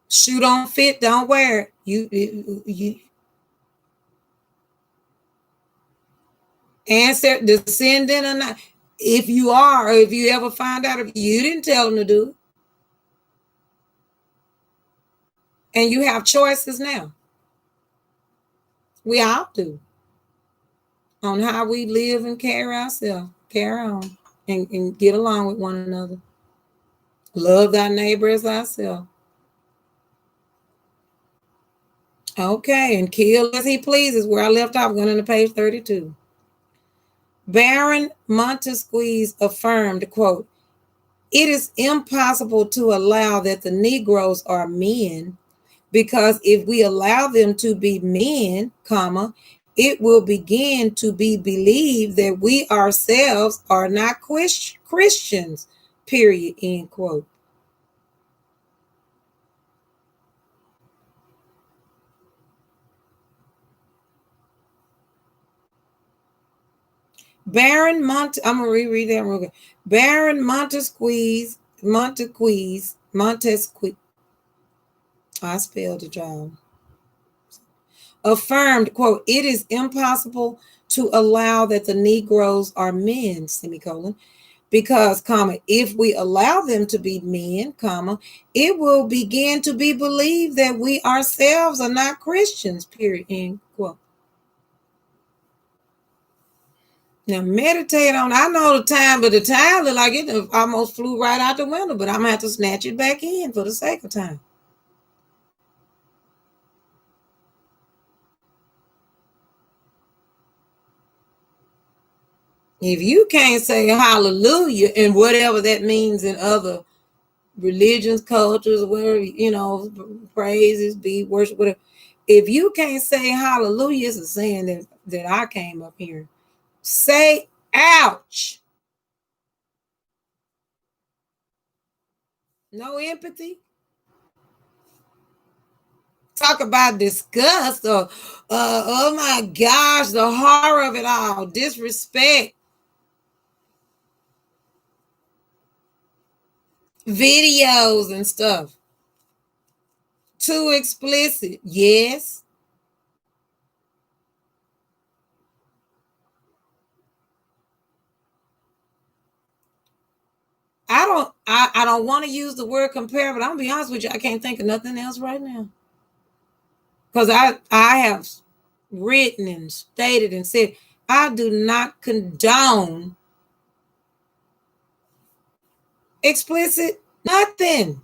Shoe don't fit, don't wear it. You answer descendant or not. If you are, or if you ever find out if you didn't tell them to do it, and you have choices now. We all do on how we live and carry ourselves, carry on, and get along with one another. Love thy neighbor as thyself. Okay, and kill as he pleases. Where I left off, going into page 32. Baron Montesquieu affirmed, quote, "It is impossible to allow that the Negroes are men, because if we allow them to be men, comma, it will begin to be believed that we ourselves are not Christians, period," end quote. I'm gonna reread that real quick. Baron Montesquieu, I spelled it wrong. Affirmed, quote, "It is impossible to allow that the Negroes are men, semicolon, because, comma, if we allow them to be men, comma, it will begin to be believed that we ourselves are not Christians, period," end quote. Now meditate on. I know the time, but the time look like it almost flew right out the window. But I'm gonna have to snatch it back in for the sake of time. If you can't say hallelujah and whatever that means in other religions, cultures, where praises be worship, whatever. If you can't say hallelujah, it's a saying that I came up here. Say ouch. No empathy. Talk about disgust or oh my gosh, the horror of it all, disrespect, videos and stuff. Too explicit. Yes. I don't want to use the word compare, but I'm gonna be honest with you, I can't think of nothing else right now. Because I have written and stated and said I do not condone explicit nothing.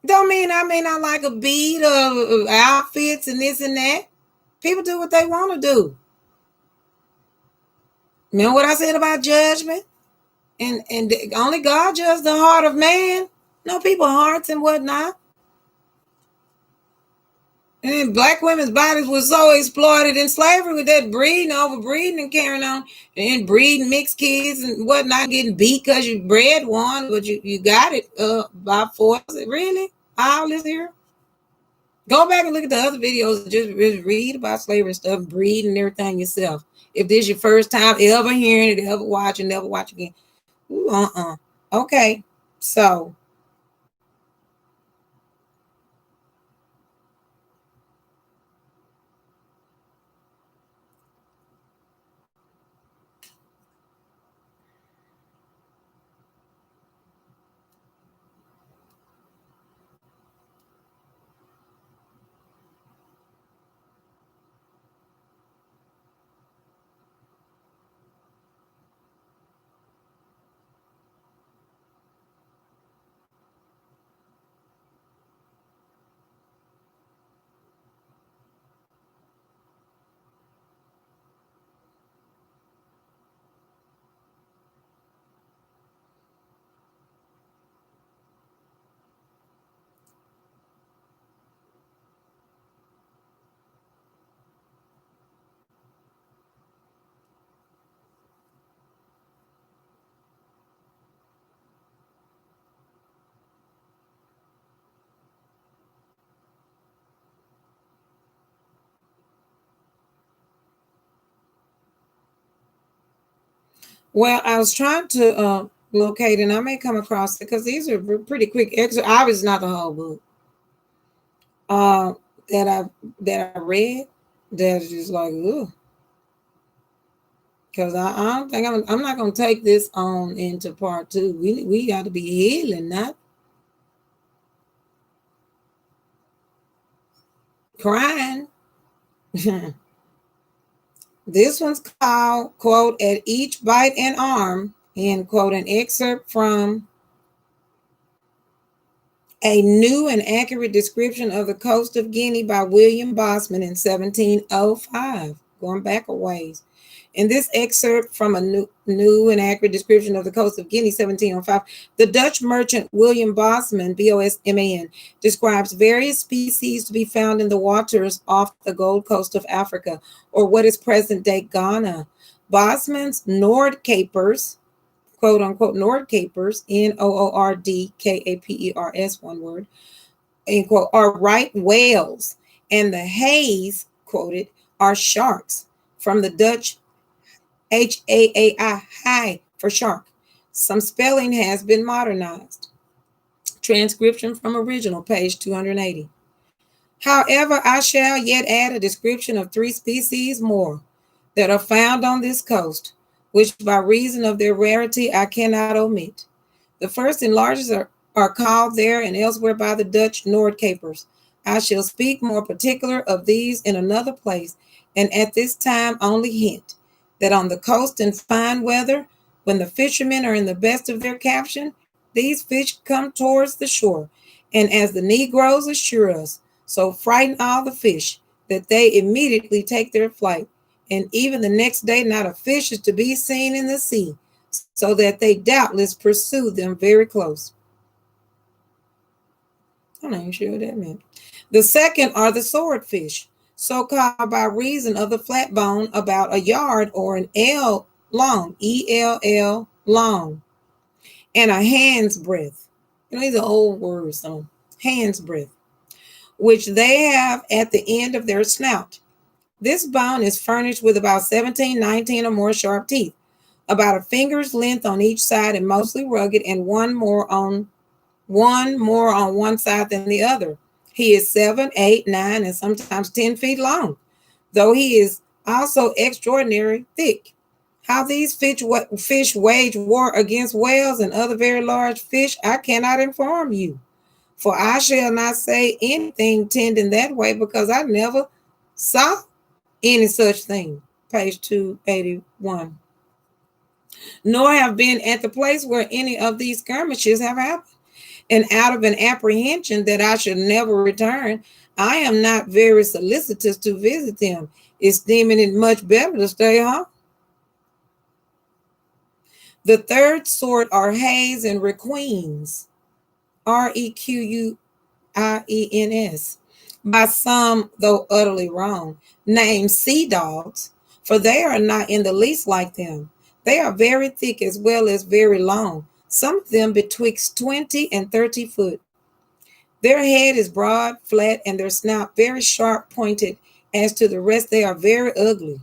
Don't mean I may not like a beat or outfits and this and that. People do what they want to do. Remember what I said about judgment? And only God judges the heart of man. No people hearts and whatnot. And black women's bodies were so exploited in slavery with that breeding, overbreeding, and carrying on, and breeding mixed kids and whatnot, getting beat because you bred one, but you got it by force. Really? All this here? Go back and look at the other videos. Just read about slavery and stuff, breeding and everything yourself. If this is your first time ever hearing it, ever watching, never watch again. Ooh, okay. So Well, I was trying to locate, and I may come across it because these are pretty quick excerpts. Obviously, not the whole book. Uh, that I read. That's just like, ugh. Because I don't think I'm not gonna take this on into part two. We got to be healing, not crying. This one's called, quote, At Each Bite and Arm, end quote, an excerpt from A New and Accurate Description of the Coast of Guinea by William Bosman in 1705, going back a ways. In this excerpt from a new and accurate description of the coast of Guinea, 1705, the Dutch merchant William Bosman, Bosman, describes various species to be found in the waters off the Gold Coast of Africa, or what is present-day Ghana. Bosman's Noordkapers, quote unquote, Noordkapers, Noordkapers, one word, end quote, are right whales, and the hays, quoted, are sharks, from the Dutch HAAI, high for shark. Some spelling has been modernized. Transcription from original, page 280. However, I shall yet add a description of 3 species more that are found on this coast, which by reason of their rarity I cannot omit. The first and largest are called there and elsewhere by the Dutch Noordkapers. I shall speak more particular of these in another place, and at this time only hint that on the coast in fine weather, when the fishermen are in the best of their caption, these fish come towards the shore, and as the Negroes assure us, so frighten all the fish that they immediately take their flight, and even the next day not a fish is to be seen in the sea, so that they doubtless pursue them very close. I'm not even sure what that meant. The second are the swordfish, so called by reason of the flat bone about a yard or an ell long, ELL long, and a hand's breadth. These are old words, so hand's breadth, which they have at the end of their snout. This bone is furnished with about 17, 19 or more sharp teeth, about a finger's length on each side and mostly rugged, and one more on one side than the other. He is 7, 8, 9, and sometimes 10 feet long, though he is also extraordinarily thick. How these fish wage war against whales and other very large fish, I cannot inform you, for I shall not say anything tending that way, because I never saw any such thing. Page 281. Nor have been at the place where any of these skirmishes have happened. And out of an apprehension that I should never return, I am not very solicitous to visit them, esteeming it much better to stay home. The third sort are hays and requins, Requins, by some, though utterly wrong, named sea dogs, for they are not in the least like them. They are very thick as well as very long, some of them betwixt 20 and 30 foot. Their head is broad, flat, and their snout very sharp pointed. As to the rest, they are very ugly.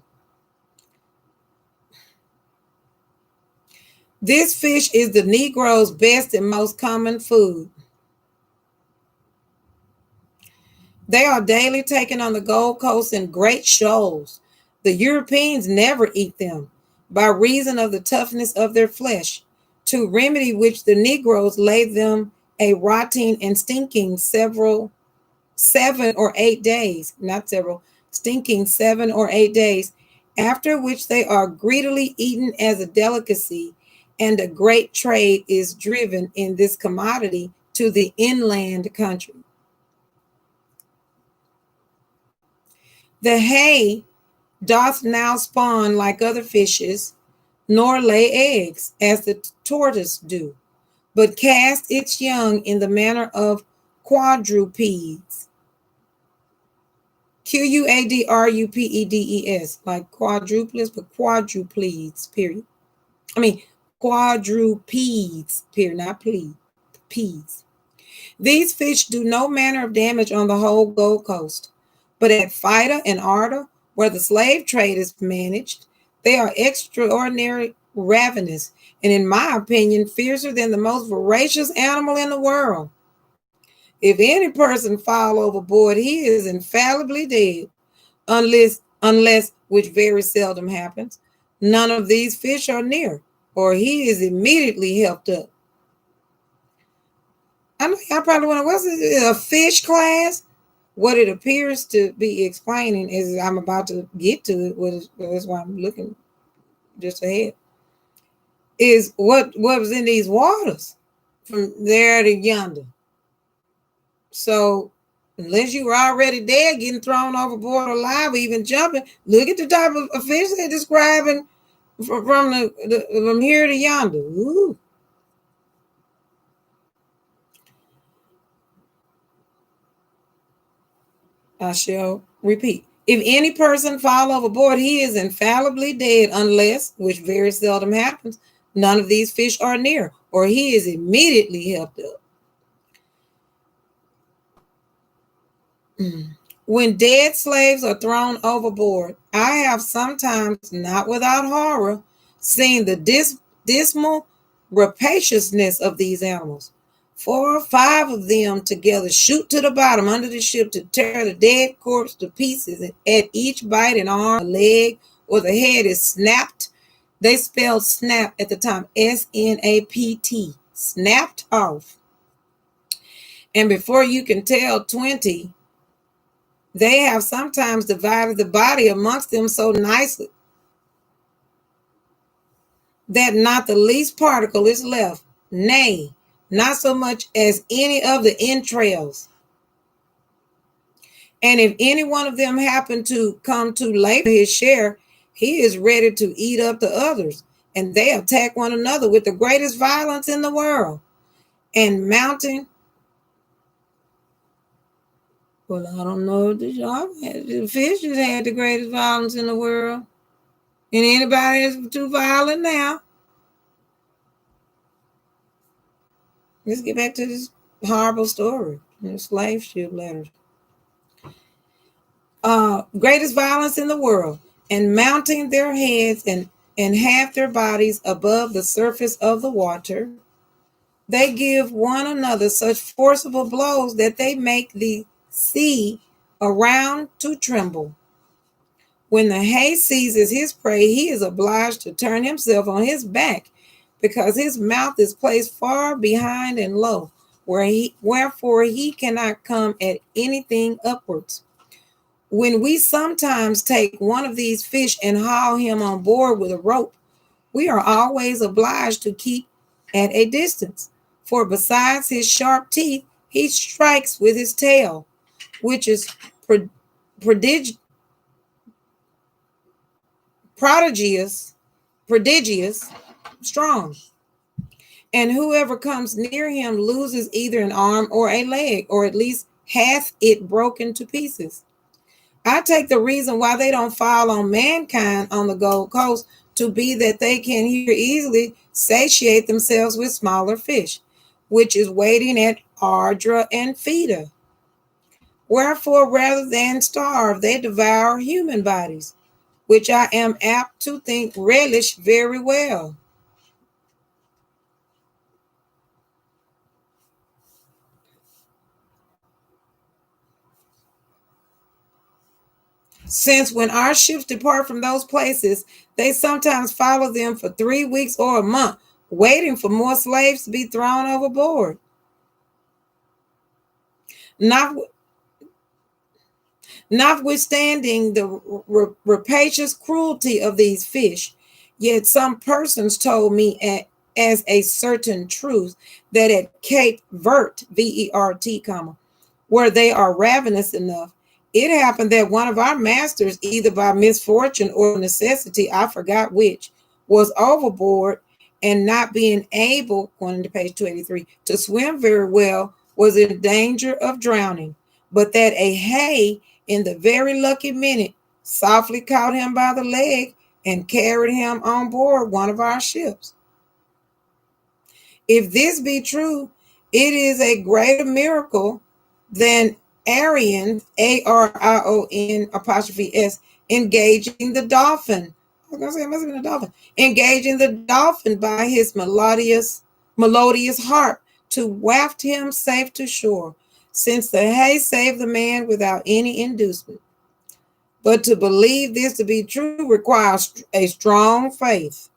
This fish is the Negro's best and most common food. They are daily taken on the Gold Coast in great shoals. The Europeans never eat them, by reason of the toughness of their flesh, to remedy which the Negroes lay them a rotting and stinking 7 or 8 days, not several, stinking 7 or 8 days, after which they are greedily eaten as a delicacy, and a great trade is driven in this commodity to the inland country. The hay doth now spawn like other fishes, nor lay eggs as the tortoise do, but cast its young in the manner of quadrupeds. Quadrupeds, like quadruplets, but quadrupeds, period. Quadrupeds, period, not pleed, peas. These fish do no manner of damage on the whole Gold Coast, but at Fida and Arta, where the slave trade is managed, they are extraordinary ravenous, and in my opinion, fiercer than the most voracious animal in the world. If any person fall overboard, he is infallibly dead, unless which very seldom happens, none of these fish are near, or he is immediately helped up. I know y'all probably wonder, what's it, a fish class? What it appears to be explaining is I'm about to get to it. That's why I'm looking just ahead. Is what was in these waters from there to yonder. So unless you were already there, getting thrown overboard alive, or even jumping, look at the type of fish they're describing from here to yonder. Ooh. I shall repeat. If any person fall overboard, he is infallibly dead, unless, which very seldom happens, none of these fish are near, or he is immediately helped up. When dead slaves are thrown overboard, I have sometimes, not without horror, seen the dismal rapaciousness of these animals. 4 or 5 of them together shoot to the bottom under the ship to tear the dead corpse to pieces, and at each bite an arm, a leg, or the head is snapped. They spelled snap at the time, S-N-A-P-T, snapped off. And before you can tell 20, they have sometimes divided the body amongst them so nicely that not the least particle is left, nay, not so much as any of the entrails. And if any one of them happen to come too late for his share, he is ready to eat up the others, and they attack one another with the greatest violence in the world. And mounting, well, I don't know if the fish just had the greatest violence in the world. And anybody is too violent now. Let's get back to this horrible story. The slave ship letters. Greatest violence in the world, and mounting their heads and half their bodies above the surface of the water, they give one another such forcible blows that they make the sea around to tremble. When the hay seizes his prey, he is obliged to turn himself on his back, because his mouth is placed far behind and low, wherefore he cannot come at anything upwards. When we sometimes take one of these fish and haul him on board with a rope, we are always obliged to keep at a distance, for besides his sharp teeth, he strikes with his tail, which is prodigious strong. And whoever comes near him loses either an arm or a leg, or at least hath it broken to pieces. I take the reason why they don't fall on mankind on the Gold Coast to be that they can here easily satiate themselves with smaller fish, which is waiting at Ardra and Feta. Wherefore, rather than starve, they devour human bodies, which I am apt to think relish very well. Since when our ships depart from those places, they sometimes follow them for 3 weeks or a month, waiting for more slaves to be thrown overboard. Not, Notwithstanding the rapacious cruelty of these fish, yet some persons told me as a certain truth that at Cape Vert, V-E-R-T, where they are ravenous enough, it happened that one of our masters, either by misfortune or necessity, I forgot which, was overboard, and not being able, according to page 283, to swim very well, was in danger of drowning, but that a hay, in the very lucky minute, softly caught him by the leg and carried him on board one of our ships. If this be true, it is a greater miracle than Arion, A-R-I-O-N apostrophe S, engaging the dolphin was gonna say it must have been a dolphin. Engaging the dolphin by his melodious harp to waft him safe to shore, since the hay saved the man without any inducement. But to believe this to be true requires a strong faith,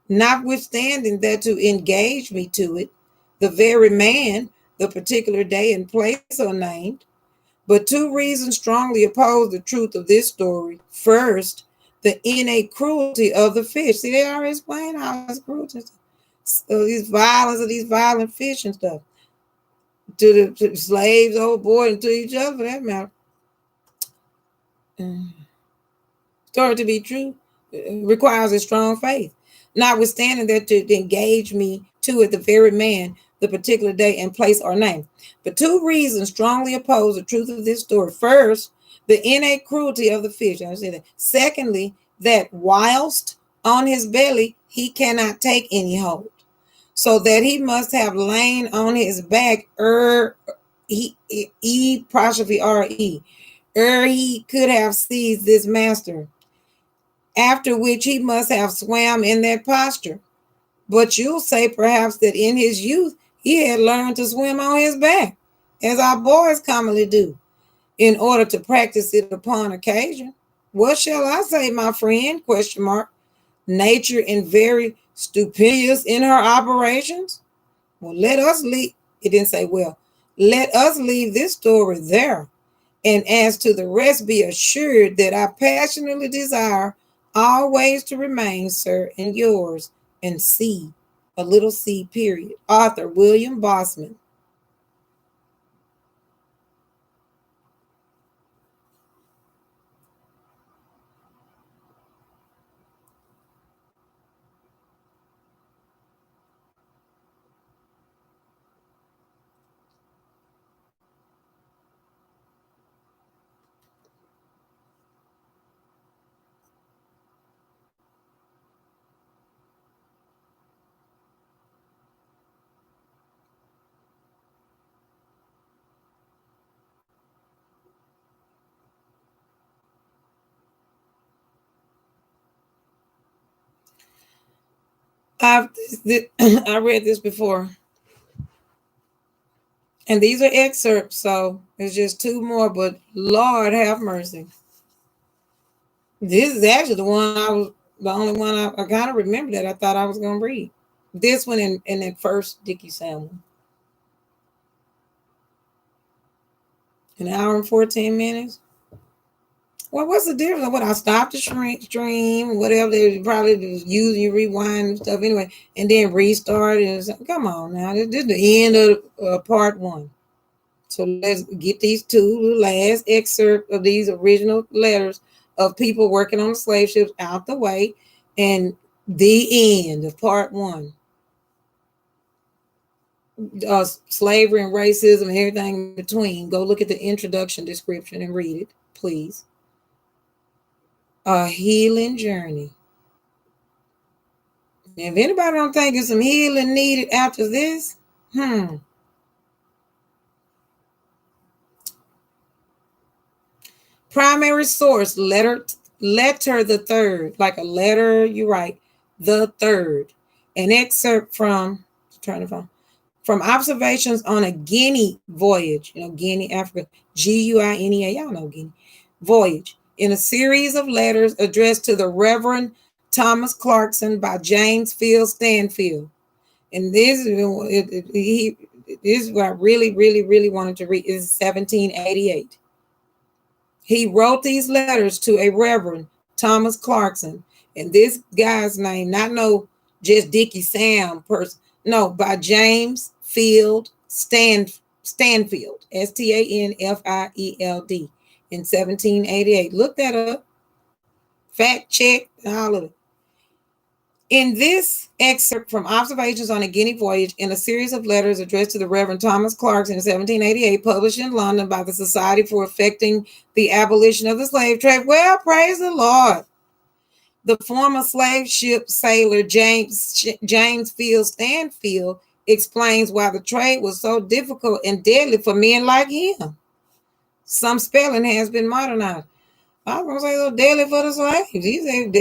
notwithstanding that to engage me to it, the very man, the particular day and place are named. But two reasons strongly oppose the truth of this story. First, the innate cruelty of the fish. See, they already explained how it's cruelty. So these violence of these violent fish and stuff. To the slaves overboard and to each other, for that matter. Story to be true requires a strong faith, notwithstanding that to engage me to it, the very man, the particular day and place are named. But two reasons strongly oppose the truth of this story. First, the innate cruelty of the fish. I say that. Secondly, that whilst on his belly, he cannot take any hold, so that he must have lain on his back he could have seized this master, after which he must have swam in that posture. But you'll say perhaps that in his youth he had learned to swim on his back, as our boys commonly do, in order to practice it upon occasion. What shall I say, my friend? Question mark. Nature and very stupendous in her operations? Well, let us leave. It didn't say well. Let us leave this story there. And as to the rest, be assured that I passionately desire always to remain, sir, and yours, and C, a little C, period. Author William Bosman. I read this before, and these are excerpts, so it's just two more. But Lord have mercy, this is actually the only one I kind of remember that I thought I was going to read. This one and that first Dickie Sam one. An hour and 14 minutes. Well, what's the difference? What I stopped the stream, whatever they probably use you rewind and stuff anyway, and then restart. Come on now, this is the end of part one. So let's get these two last excerpt of these original letters of people working on the slave ships out the way, and the end of part one. Slavery and racism and everything in between. Go look at the introduction description and read it, please. A healing journey. If anybody don't think there's some healing needed after this, Primary source, letter the third, like a letter you write, the third. An excerpt from observations on a Guinea voyage, Guinea, Africa, Guinea, y'all know Guinea, voyage, in a series of letters addressed to the Reverend Thomas Clarkson by James Field Stanfield. And this is what I really, really, really wanted to read. Is 1788. He wrote these letters to a Reverend Thomas Clarkson, and this guy's name, not no just Dickie Sam person, no, by James Field Stanfield, Stanfield, in 1788. Look that up. Fact check, all of it. In this excerpt from Observations on a Guinea Voyage, in a series of letters addressed to the Reverend Thomas Clarkson in 1788, published in London by the Society for Effecting the Abolition of the Slave Trade. Well, praise the Lord. The former slave ship sailor James Field Stanfield explains why the trade was so difficult and deadly for men like him. Some spelling has been modernized. I was gonna say so daily for the slaves. He said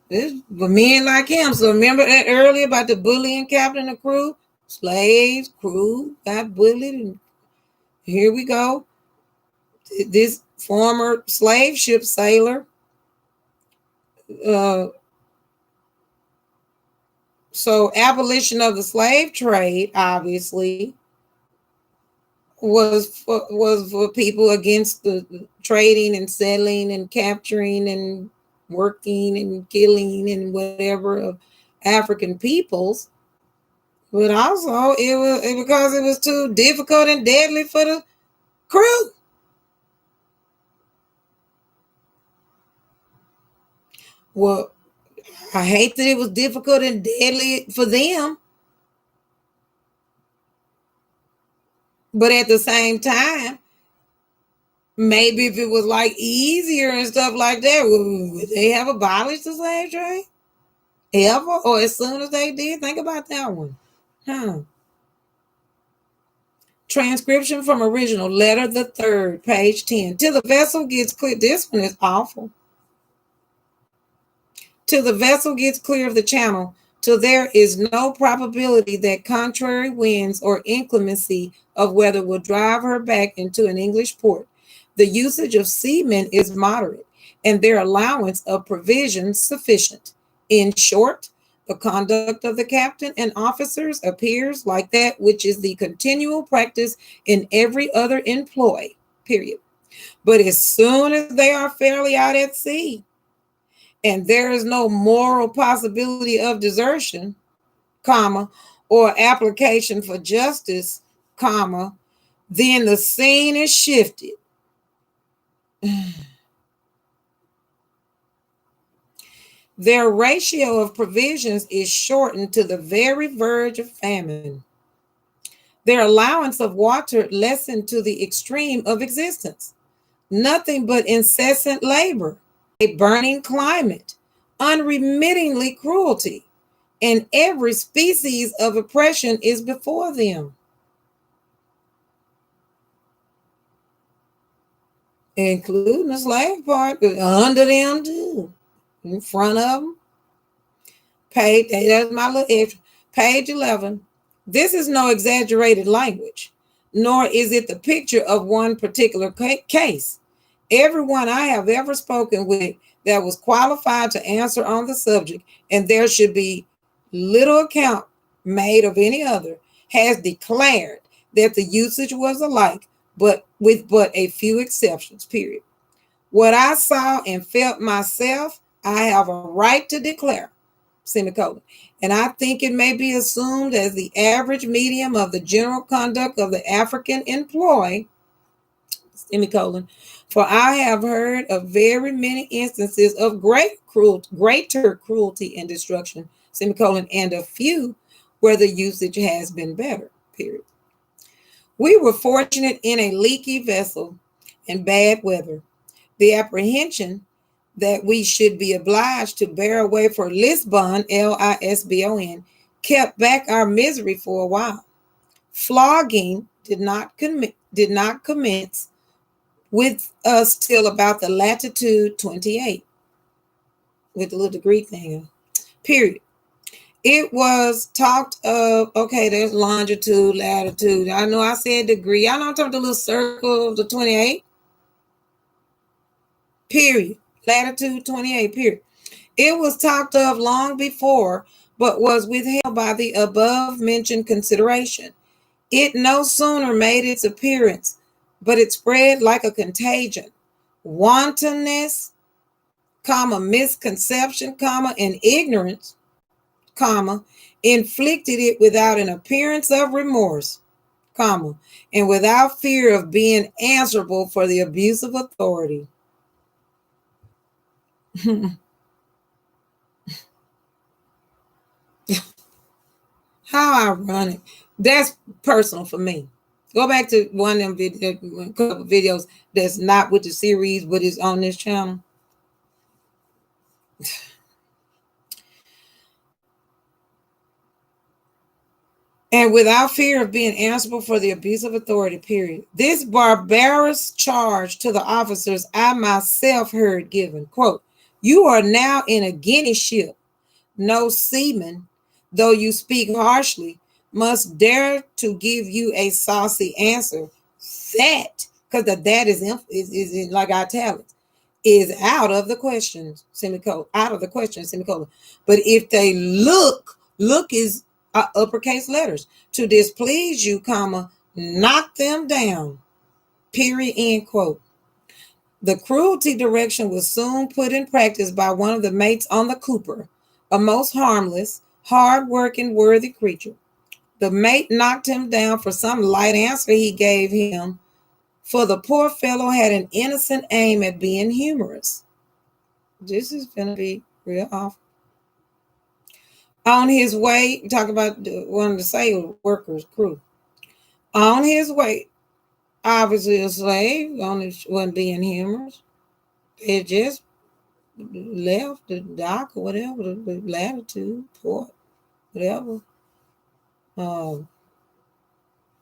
this for men like him. So remember that earlier about the bullying captain of crew? Slaves, crew got bullied, and here we go. This former slave ship sailor. Uh, so abolition of the slave trade, obviously, was for people against the trading and selling and capturing and working and killing and whatever of African peoples. But also because it was too difficult and deadly for the crew. Well, I hate that it was difficult and deadly for them, but at the same time, maybe if it was like easier and stuff like that, would they have abolished the slave trade ever, or as soon as they did? Think about that one. Huh. Transcription from original letter the third, page 10. Till the vessel gets clear. This one is awful. Till the vessel gets clear of the channel, till there is no probability that contrary winds or inclemency of weather will drive her back into an English port. The usage of seamen is moderate, and their allowance of provisions sufficient. In short, the conduct of the captain and officers appears like that which is the continual practice in every other employ, period. But as soon as they are fairly out at sea, and there is no moral possibility of desertion, comma, or application for justice, comma, then the scene is shifted. Their ratio of provisions is shortened to the very verge of famine. Their allowance of water lessened to the extreme of existence. Nothing but incessant labor, a burning climate, unremittingly cruelty, and every species of oppression is before them, including the slave part, under them too, in front of them. That's my little extra. Page 11. This is no exaggerated language, nor is it the picture of one particular case. Everyone I have ever spoken with that was qualified to answer on the subject, and there should be little account made of any other, has declared that the usage was alike, but with but a few exceptions, period. What I saw and felt myself, I have a right to declare, semicolon. And I think it may be assumed as the average medium of the general conduct of the African employ, semicolon, for I have heard of very many instances of greater cruelty and destruction, semicolon, and a few where the usage has been better, period. We were fortunate in a leaky vessel and bad weather. The apprehension that we should be obliged to bear away for Lisbon, Lisbon, kept back our misery for a while. Flogging did not commence with us till about the latitude 28, with the little degree thing, period. It was talked of, okay, there's longitude, latitude. I know I said degree. I know I'm talking the little circle of the 28, period. Latitude 28, period. It was talked of long before, but was withheld by the above mentioned consideration. It no sooner made its appearance, but it spread like a contagion. Wantonness, comma, misconception, comma, and ignorance, comma, inflicted it without an appearance of remorse, comma, and without fear of being answerable for the abuse of authority. How ironic. That's personal for me. Go back to one of them a couple videos that's not with the series, but is on this channel. and without fear of being answerable for the abuse of authority, period. This barbarous charge to the officers I myself heard given, quote, you are now in a Guinea ship. No seaman, though you speak harshly, must dare to give you a saucy answer. That, because that is in like italics, is out of the question, semicolon, out of the question, semicolon. But if they look is uppercase letters, to displease you, comma, knock them down, period, end quote. The cruelty direction was soon put in practice by one of the mates on the Cooper, a most harmless, hard-working, worthy creature. The mate knocked him down for some light answer he gave him, for the poor fellow had an innocent aim at being humorous. This is going to be real awful. On his way, talk about one of the sailor workers' crew. On his way, obviously a slave, wasn't being humorous. It just left the dock or whatever, the latitude, port, whatever.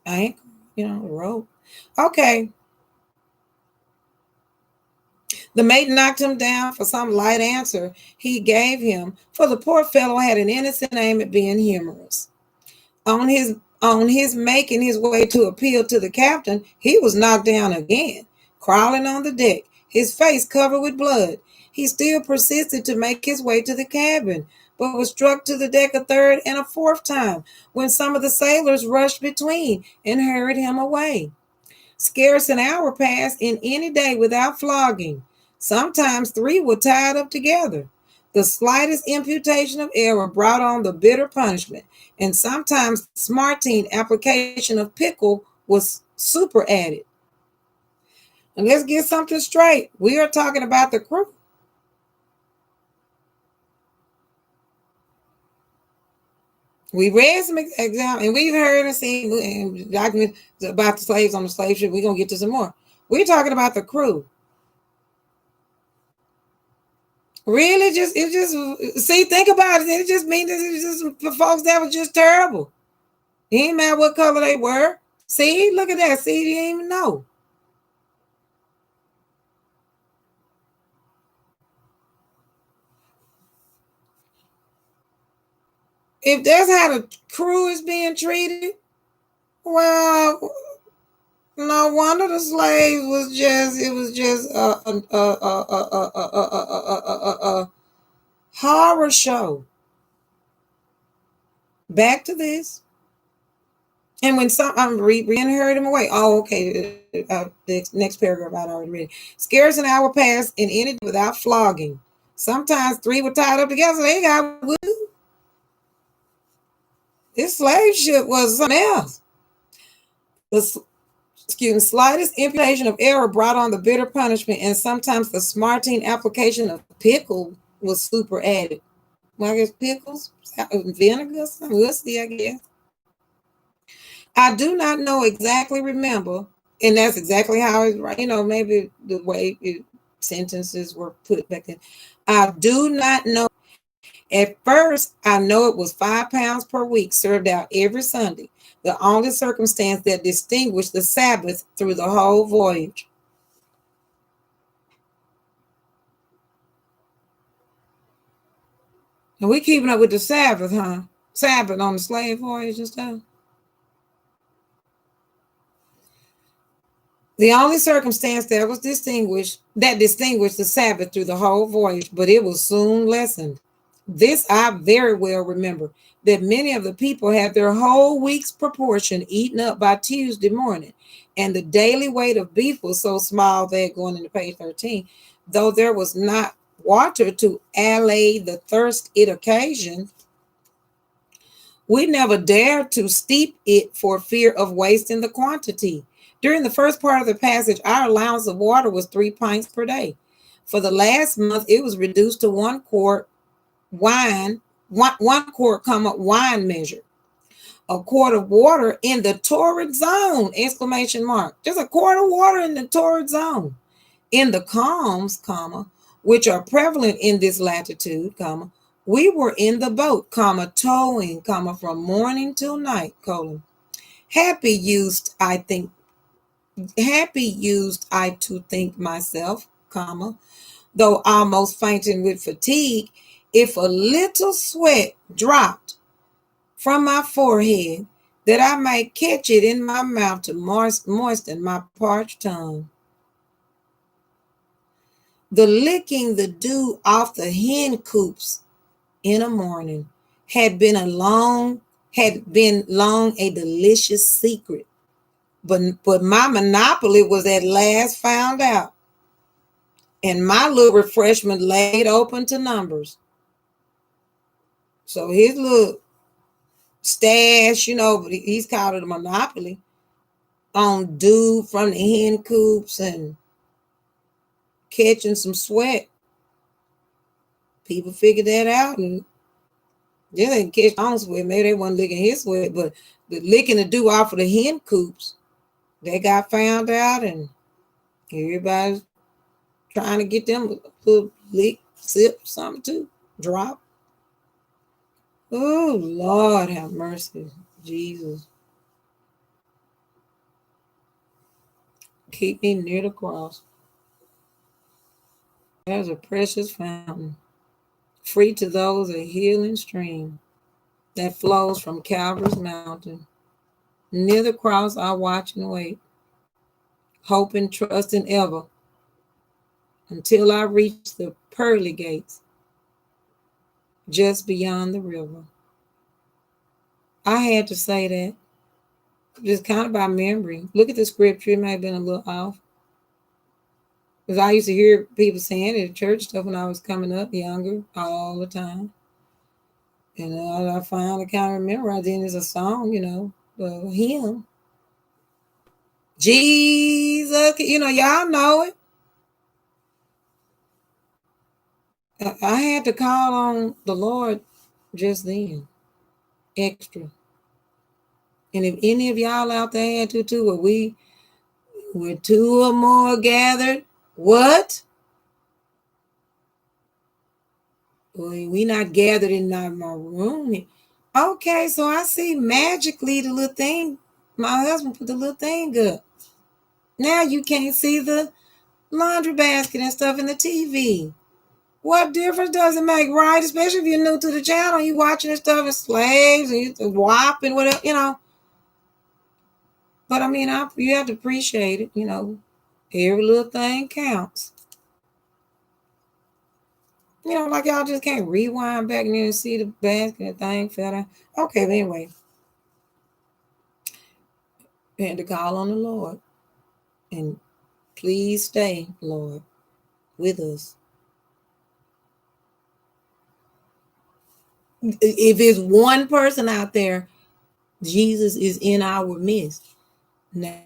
Anchor, rope. Okay. The mate knocked him down for some light answer he gave him, for the poor fellow had an innocent aim at being humorous. On his making his way to appeal to the captain, he was knocked down again, crawling on the deck, his face covered with blood. He still persisted to make his way to the cabin, but was struck to the deck a third and a fourth time, when some of the sailors rushed between and hurried him away. Scarce an hour passed in any day without flogging. Sometimes 3 were tied up together. The slightest imputation of error brought on the bitter punishment, and sometimes smartine application of pickle was superadded. And let's get something straight. We are talking about the crew. We read some examples, and we've heard and seen documents about the slaves on the slave ship. We're going to get to some more. We're talking about the crew. Really, think about it. It just means it's just for folks that was just terrible. It ain't matter what color they were. See, look at that. See, you didn't even know. If that's how the crew is being treated, well, no wonder the slaves was just a horror show. Back to this. And when I'm reading hurried him away. Oh, okay. The next paragraph I'd already read. Scarce an hour passed in any day without flogging. Sometimes 3 were tied up together. They got wood. This slave ship was something else. The slightest imputation of error brought on the bitter punishment, and sometimes the smartine application of pickle was superadded. Well, I guess pickles, vinegar, we'll see, I guess. I do not know exactly remember, and that's exactly how it's right. Maybe the way sentences were put back then. I do not know. At first, I know it was £5 per week served out every Sunday, the only circumstance that distinguished the Sabbath through the whole voyage. And we keeping up with the Sabbath, huh? Sabbath on the slave voyage and stuff. The only circumstance that distinguished the Sabbath through the whole voyage, but it was soon lessened. This I very well remember, that many of the people had their whole week's proportion eaten up by Tuesday morning, and the daily weight of beef was so small that, going into page 13, though there was not water to allay the thirst it occasioned, we never dared to steep it for fear of wasting the quantity. During the first part of the passage, our allowance of water was 3 pints per day. For the last month, it was reduced to 1 quart wine, one quart, wine measure. A quart of water in the torrid zone, exclamation mark. Just a quart of water in the torrid zone. In the calms, which are prevalent in this latitude, We were in the boat, towing, from morning till night, Happy used I to think myself, though almost fainting with fatigue, if a little sweat dropped from my forehead, that I might catch it in my mouth to moisten my parched tongue. The licking the dew off the hen coops in a morning had been long a delicious secret. But my monopoly was at last found out, and my little refreshment laid open to numbers. So his little stash, but he's called it a monopoly on dew from the hen coops and catching some sweat. People figured that out, and they didn't catch on sweat. Maybe they weren't licking his sweat, but the licking the dew off of the hen coops, they got found out, and everybody's trying to get them a little lick, sip, something too, drop. Oh, Lord, have mercy, Jesus. Keep me near the cross. There's a precious fountain, free to those a healing stream that flows from Calvary's mountain. Near the cross I watch and wait, hoping, trusting ever, until I reach the pearly gates just beyond the river. I had to say that, just kind of by memory. Look at the scripture, it may have been a little off. Because I used to hear people saying it at church stuff when I was coming up younger all the time. And I finally kind of remember then it's a song, a hymn. Jesus, y'all know it. I had to call on the Lord just then, extra. And if any of y'all out there had to too, were two or more gathered, what? We not gathered in my room. Okay, so I see magically the little thing, my husband put the little thing up. Now you can't see the laundry basket and stuff in the TV. What difference does it make, right? Especially if you're new to the channel, you watching this stuff as slaves and you WAP and whatever, But I mean, you have to appreciate it, Every little thing counts. Like y'all just can't rewind back and then see the basket and thing fell down. Okay, but anyway. We had to call on the Lord. And please stay, Lord, with us. If it's one person out there, Jesus is in our midst. Now,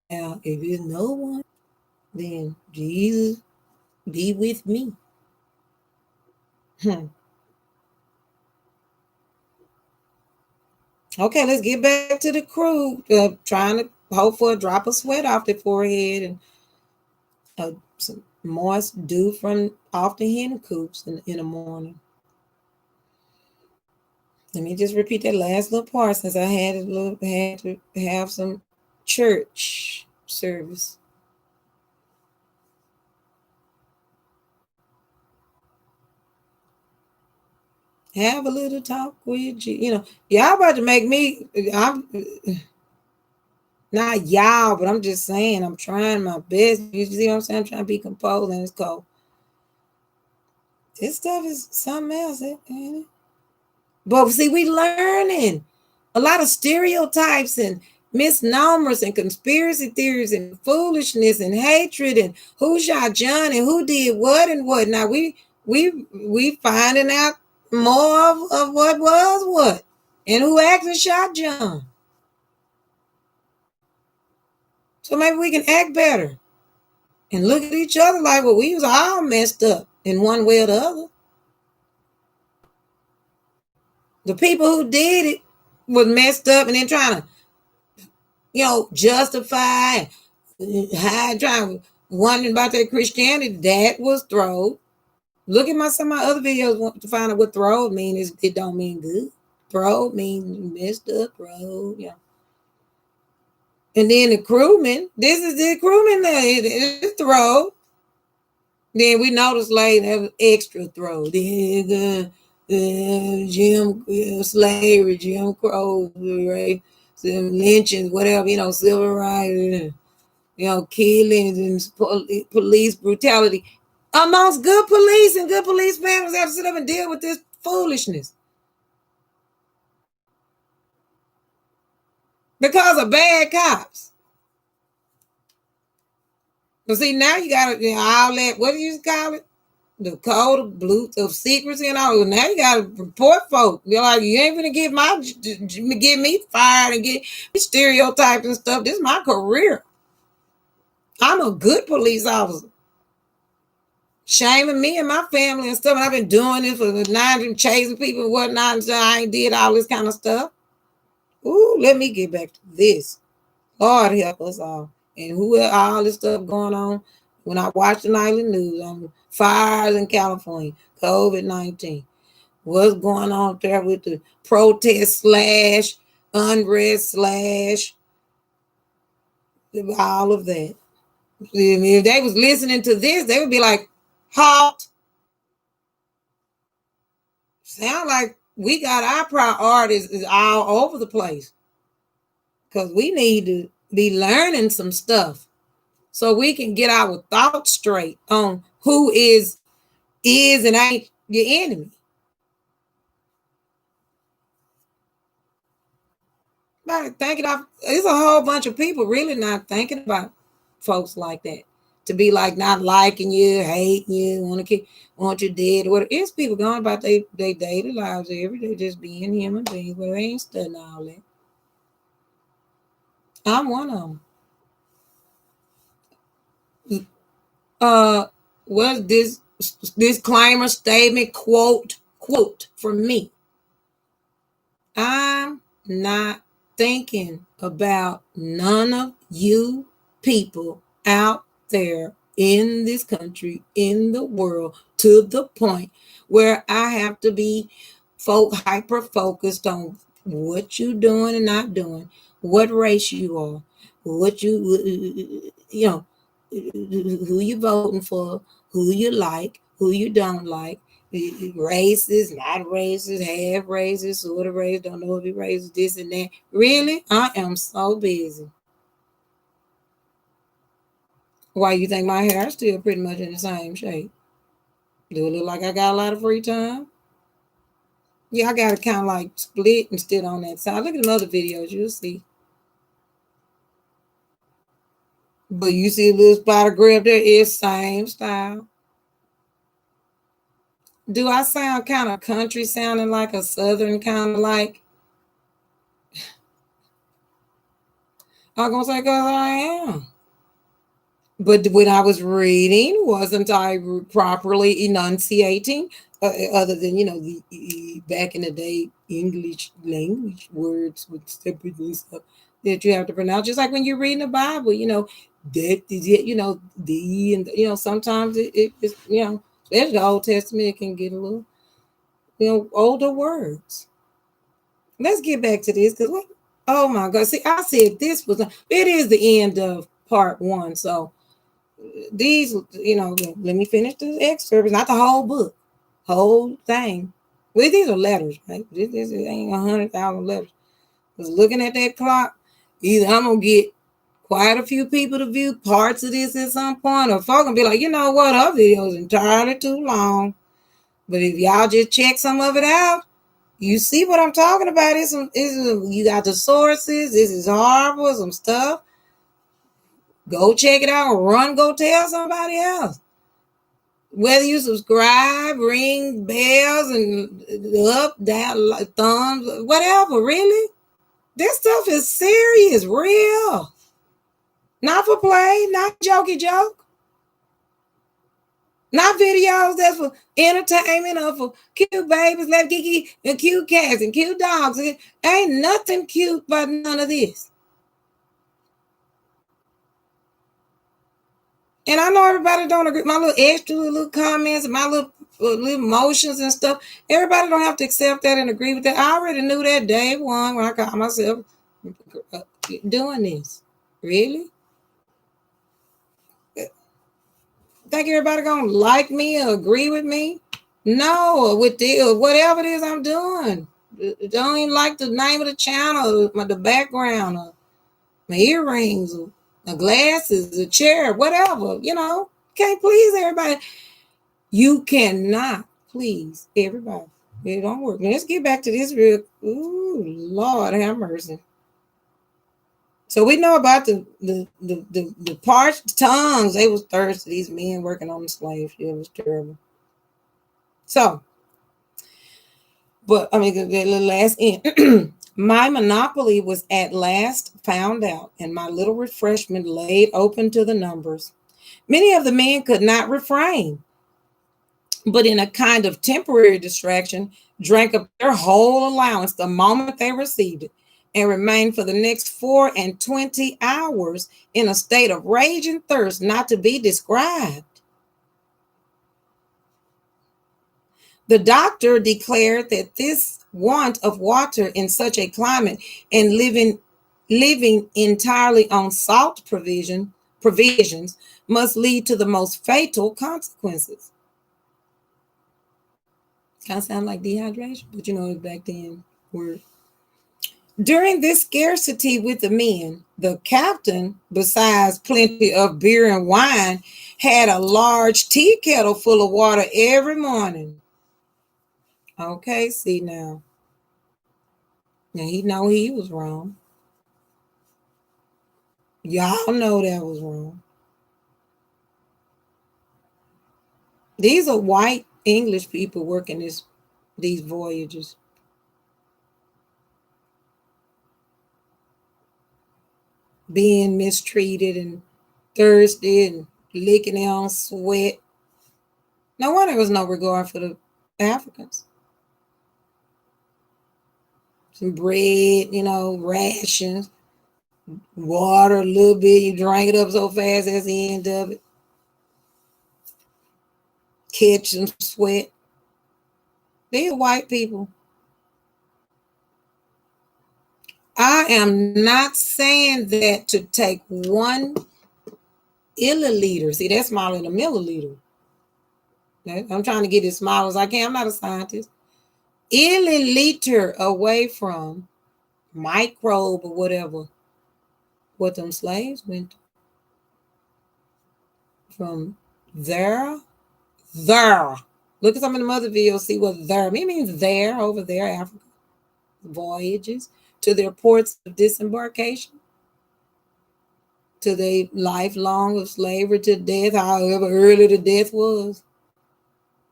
if it's no one, then Jesus be with me. Okay, let's get back to the crew. Trying to hope for a drop of sweat off their forehead and some moist dew from off the hen coops in the morning. Let me just repeat that last little part since I had to have some church service. Have a little talk with you. Y'all about to make me. I'm not y'all, but I'm just saying I'm trying my best. You see what I'm saying? I'm trying to be composed and it's cold. This stuff is something else, ain't it? But see, we learning a lot of stereotypes and misnomers and conspiracy theories and foolishness and hatred and who shot John and who did what and what. Now we finding out more of what was what and who actually shot John. So maybe we can act better and look at each other like, well, we was all messed up in one way or the other. The people who did it was messed up and then trying to, justify and hide, trying wondering about their Christianity. That was thrown. Look at some of my other videos to find out what throwed means. It don't mean good. Throw means messed up road. Yeah. And then the crewman, this is the crewman there. It's throw. Then we noticed later there was extra throw. Then Jim slavery, Jim Crow, right? Some lynchings, whatever, civil rights, killings and police brutality. Amongst good police and good police families have to sit up and deal with this foolishness. Because of bad cops. But see, now you got all that, what do you call it? The code of blue of secrecy and all. Now you got to report folk. You're like, you ain't gonna get me fired and get me stereotypes and stuff. This is my career. I'm a good police officer. Shaming me and my family and stuff. And I've been doing this for the 90s, chasing people and whatnot. And so I ain't did all this kind of stuff. Ooh, let me get back to this. Lord help us all. And who all this stuff going on? When I watch the nightly news on fires in California, COVID-19, what's going on there with the protest / unrest / all of that. If they was listening to this, they would be like, halt. Sound like we got our priorities all over the place. Because we need to be learning some stuff so we can get our thoughts straight on who is and ain't your enemy. Like thinking of, there's a whole bunch of people really not thinking about folks like that. To be like not liking you, hating you, want you dead. What it's people going about their daily lives every day, just being human beings, but they ain't studying all that. I'm one of them. Was this disclaimer statement quote from me? I'm not thinking about none of you people out there in this country, in the world, to the point where I have to be hyper focused on what you doing and not doing, what race you are, what you who you voting for, who you like, who you don't like, racist, not racist, half racist, sort of racist, don't know if he racist, this and that. Really? I am so busy. Why you think my hair is still pretty much in the same shape? Do it look like I got a lot of free time? Yeah, I got to kind of like split and sit on that side. Look at the other videos, you'll see. But you see a little spot of gray up there, it's same style. Do I sound kind of country, sounding like a southern kind of like? I'm going to say because I am. But when I was reading, wasn't I properly enunciating? Other than, the back in the day, English language words with separate and stuff that you have to pronounce. Just like when you're reading the Bible, that is it, and, sometimes it's, especially the Old Testament, it can get a little, older words. Let's get back to this because, oh my God. See, I said it is the end of part 1. So these, let me finish the excerpt. It's not the whole book, whole thing. Well, these are letters, right? This ain't 100,000 letters. Because looking at that clock, either I'm going to get quite a few people to view parts of this at some point, or folks going to be like, you know what, our video is entirely too long. But if y'all just check some of it out, you see what I'm talking about. You got the sources. This is horrible, some stuff. Go check it out. Go tell somebody else. Whether you subscribe, ring bells, and up, down, thumbs, whatever, really. This stuff is serious, real. Not for play, not jokey joke. Not videos that's for entertainment or for cute babies, left geeky, and cute cats and cute dogs. Ain't nothing cute but none of this. And I know everybody don't agree. My little extra little comments, my little emotions and stuff. Everybody don't have to accept that and agree with that. I already knew that day one when I caught myself doing this. Really? Think everybody gonna like me or agree with me? No, with the whatever it is I'm doing. Don't even like the name of the channel, the background, or my earrings, or my glasses, the chair, whatever. Can't please everybody. You cannot please everybody. It don't work. Now, let's get back to this real. Ooh, Lord have mercy. So we know about the parched tongues. They was thirsty. These men working on the slave ship. It was terrible. So, but I mean, the last end. My monopoly was at last found out, and my little refreshment laid open to the numbers. Many of the men could not refrain, but in a kind of temporary distraction, drank up their whole allowance the moment they received it, and remained for the next 24 hours in a state of rage and thirst not to be described. The doctor declared that this want of water in such a climate and living entirely on salt provisions must lead to the most fatal consequences. Kind of sound like dehydration, but back then word. During this scarcity with the men, the captain, besides plenty of beer and wine, had a large tea kettle full of water every morning. Okay, see now. Now he know he was wrong. Y'all know that was wrong. These are white English people working these voyages. Being mistreated and thirsty and licking their own sweat. No wonder there was no regard for the Africans. Some bread, rations, water a little bit. You drank it up so fast that's the end of it. Catch some sweat. These are white people. I am not saying that to take 1 illiliter. See, that's smaller than a milliliter. I'm trying to get as small as I can. I'm not a scientist. Illiliter away from microbe or whatever. What them slaves went from there. Look at some of the other videos, see what there means. There, over there, Africa. Voyages to their ports of disembarkation, to their lifelong of slavery to death, however early the death was,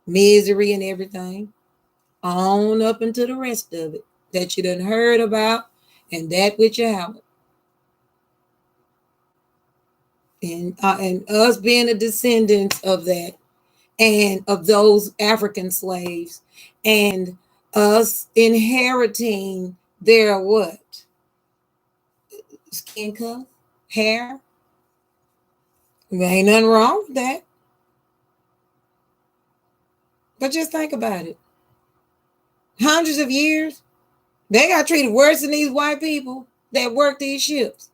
misery and everything, on up into the rest of it that you done heard about, and that which you haven't. And us being the descendants of that, and of those African slaves, and us inheriting their what? Skin color, hair. There ain't nothing wrong with that. But just think about it. Hundreds of years, they got treated worse than these white people that work these ships.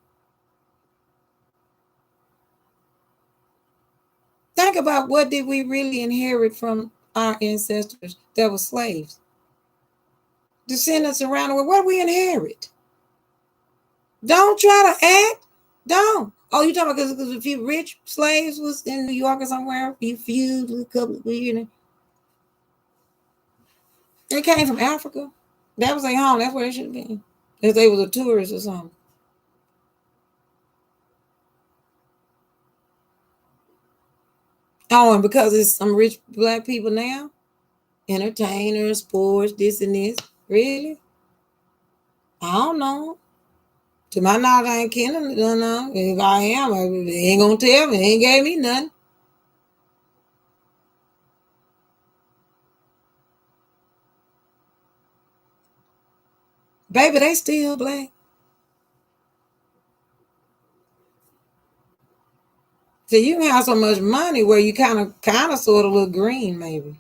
Think about what did we really inherit from our ancestors that were slaves? Descendants around the world. What do we inherit? Don't try to act. Don't. Oh, you talking about because a few rich slaves was in New York or somewhere? You feud with a couple of years. They came from Africa. That was their home. That's where they should have been. If they was a tourist or something. Oh, and because it's some rich black people now, entertainers, sports, this and this. Really? I don't know. To my knowledge, I ain't killing. Don't know. If I am, they ain't gonna tell me. They ain't gave me nothing. Baby, they still black. So you can have so much money where you kind of sort of look green, maybe.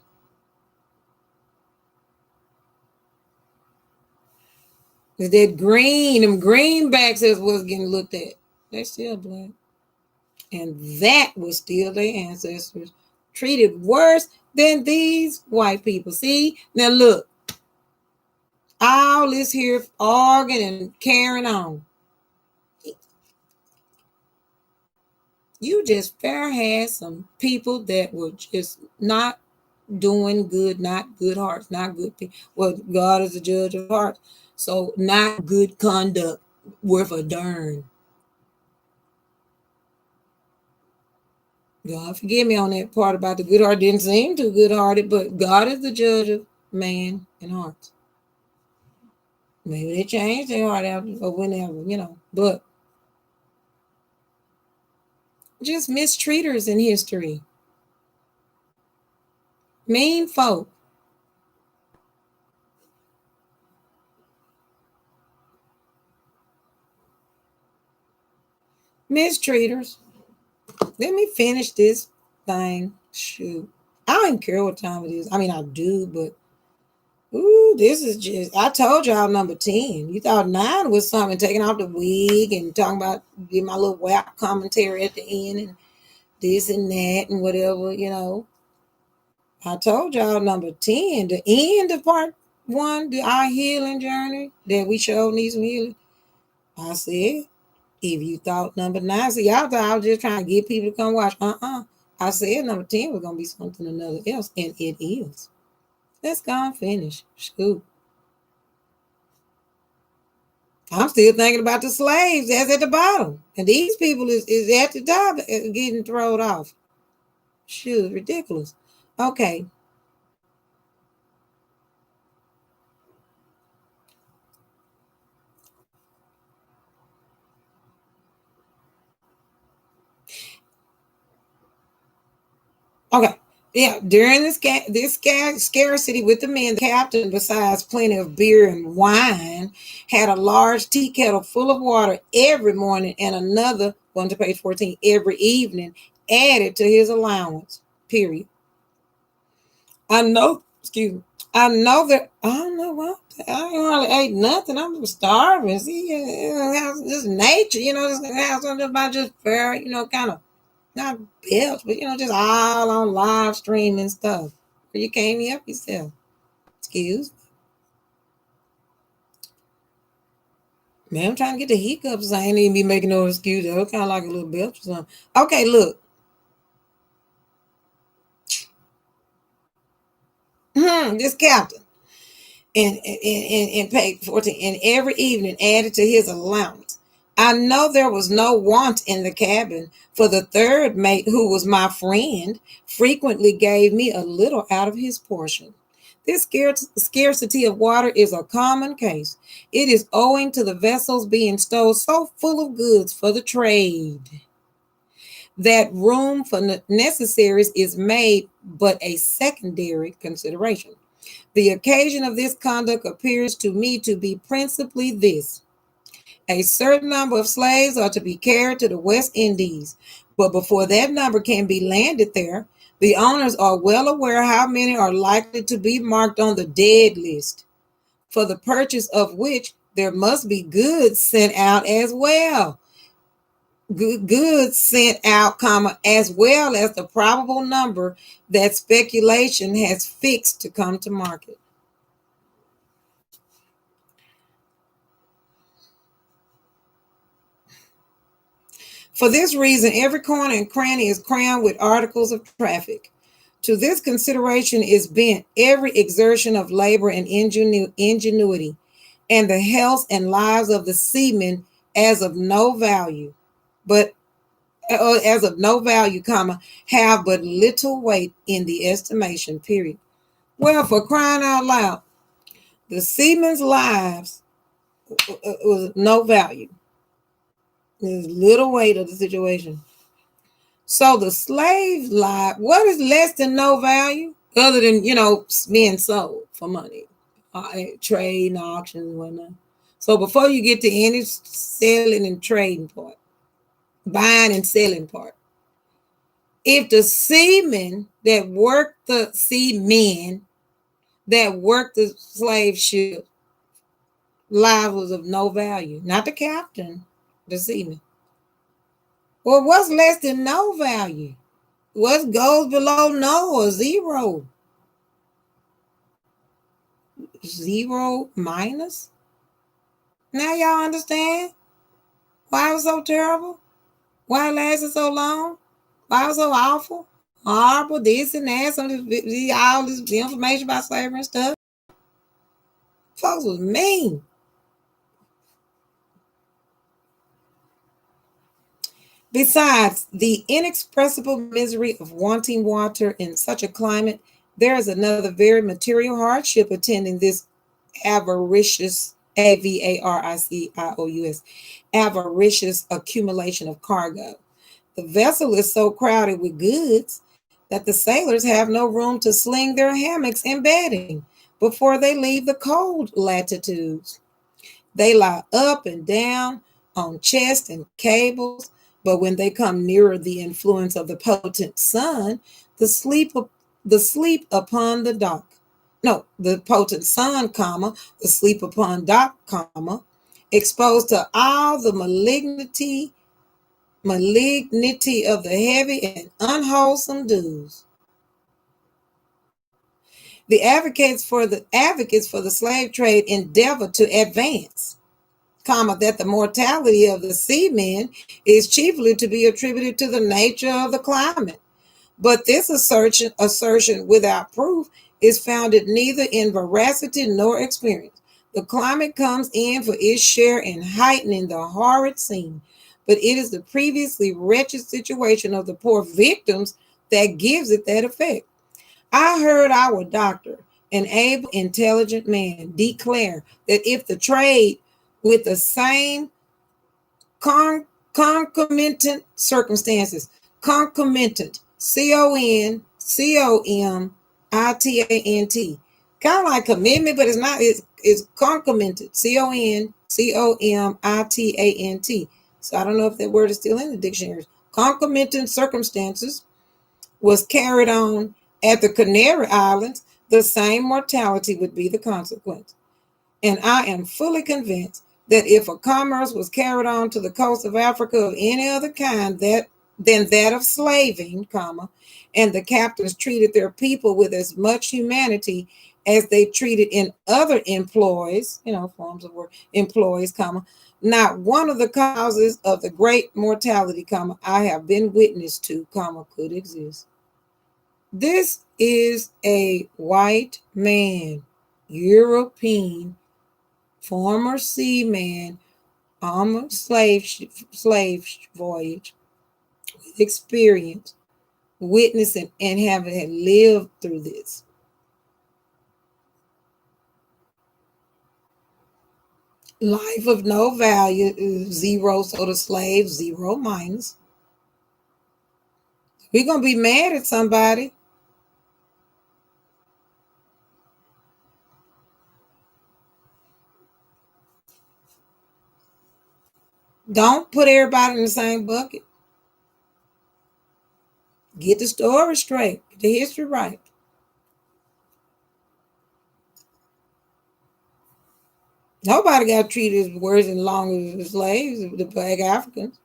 Is that green? Them greenbacks is what's getting looked at. They still black. And that was still their ancestors treated worse than these white people. See? Now look, all this here arguing and carrying on. You just fair had some people that were just not doing good, not good hearts, not good people. Well, God is the judge of hearts. So not good conduct worth a darn. God forgive me on that part about the good heart. Didn't seem too good hearted, but God is the judge of man and hearts. Maybe they changed their heart after or whenever. But just mistreaters in history. Mean folk. Mistreaters. Let me finish this thing. Shoot. I don't even care what time it is. I mean, I do, but ooh, this is just, I told y'all number 10. You thought 9 was something, taking off the wig and talking about, give my little whack commentary at the end and this and that and whatever. I told y'all number 10, the end of part 1, our healing journey that we showed need some healing. I said, if you thought number 9, so y'all thought I was just trying to get people to come watch. I said number 10 was going to be something another else, and it is. Let's go and finish. Scoop. I'm still thinking about the slaves that's at the bottom. And these people is at the top getting thrown off. Shoot, ridiculous. Okay. Okay. Yeah, during this scarcity with the men, the captain, besides plenty of beer and wine, had a large tea kettle full of water every morning and another, going to page 14, every evening, added to his allowance. Period. I know, excuse me. I know that I don't know what I ain't hardly ate nothing. I'm starving. See, just nature, just have something about just fair, kind of not built, but just all on live stream and stuff. You can't help yourself. Excuse me. Man, I'm trying to get the hiccups. I ain't even be making no excuse. I kind of like a little belch or something. Okay, look. This captain. And paid 14, and every evening added to his allowance. I know there was no want in the cabin, for the third mate, who was my friend, frequently gave me a little out of his portion. This scarcity of water is a common case. It is owing to the vessels being stowed so full of goods for the trade that room for necessaries is made but a secondary consideration. The occasion of this conduct appears to me to be principally this: a certain number of slaves are to be carried to the West Indies, but before that number can be landed there, the owners are well aware how many are likely to be marked on the dead list, for the purchase of which there must be goods sent out as well. Goods sent out, as well as the probable number that speculation has fixed to come to market. For this reason, every corner and cranny is crammed with articles of traffic. To this consideration is bent every exertion of labor and ingenuity, and the health and lives of the seamen as of no value, but as of no value, have but little weight in the estimation. Period. Well, for crying out loud, the seamen's lives was no value. There's little weight of the situation. So the slave life, what is less than no value other than, being sold for money, trade and auctions and whatnot. So before you get to any selling and trading part, buying and selling part, If the seamen that worked the slave ship lives was of no value, not the captain, the seaman. Well, what's less than no value? What goes below no or zero? Zero minus? Now y'all understand why it was so terrible? Why it lasted so long? Why it was so awful? Horrible, this and that, all this information about slavery and stuff. Folks was mean. Besides the inexpressible misery of wanting water in such a climate, there is another very material hardship attending this avaricious, avaricious, avaricious accumulation of cargo. The vessel is so crowded with goods that the sailors have no room to sling their hammocks and bedding before they leave the cold latitudes. They lie up and down on chests and cables, but when they come nearer the influence of the potent sun, the sleep the sleep upon the dock. No, the potent sun, comma, the sleep upon dock, comma, exposed to all the malignity of the heavy and unwholesome dews. The advocates for the slave trade endeavor to advance, comma, that the mortality of the seamen is chiefly to be attributed to the nature of the climate. But this assertion without proof is founded neither in veracity nor experience. The climate comes in for its share in heightening the horrid scene, but it is the previously wretched situation of the poor victims that gives it that effect. I heard our doctor, an able, intelligent man, declare that if the trade with the same concomitant circumstances, concomitant, CONCOMITANT, kind of like commitment, but it's not, it's concomitant, CONCOMITANT. So I don't know if that word is still in the dictionary. Concomitant circumstances was carried on at the Canary Islands, the same mortality would be the consequence. And I am fully convinced that if a commerce was carried on to the coast of Africa of any other kind than that of slaving, comma, and the captains treated their people with as much humanity as they treated in other employees, forms of work, employees, comma, not one of the causes of the great mortality, comma, I have been witness to, comma, could exist. This is a white man, European, former seaman on a slave voyage with experience, witnessing and having lived through this. Life of no value, zero, so the slave, zero minus. We're going to be mad at somebody. Don't put everybody in the same bucket. Get the story straight, get the history right. Nobody got treated worse and long as the slaves, the Black Africans.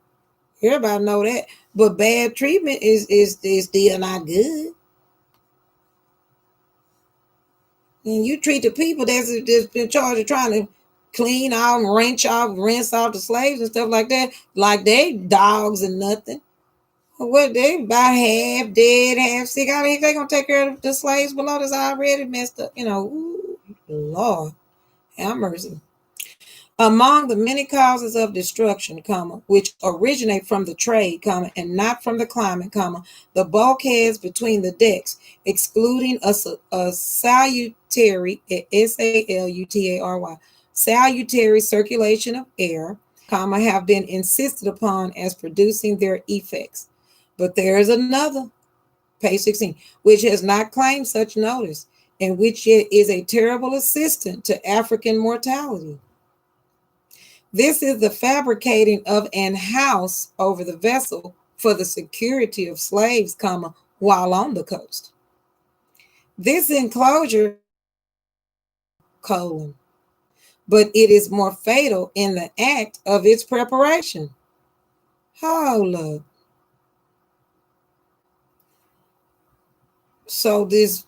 Everybody know that. But bad treatment is still not good. And you treat the people that's in charge of trying to clean out and rinse off the slaves and stuff like that, like they dogs and nothing. What they about half dead, half sick. I mean, they gonna take care of the slaves below that's already messed up. Ooh, Lord, have mercy. Among the many causes of destruction, comma, which originate from the trade, comma, and not from the climate, comma, the bulkheads between the decks, excluding a salutary, SALUTARY, salutary circulation of air, comma, have been insisted upon as producing their effects. But there is another, page 16, which has not claimed such notice, and which yet is a terrible assistant to African mortality. This is the fabricating of an house over the vessel for the security of slaves, while on the coast. This enclosure, colon, but it is more fatal in the act of its preparation. Hold up. So this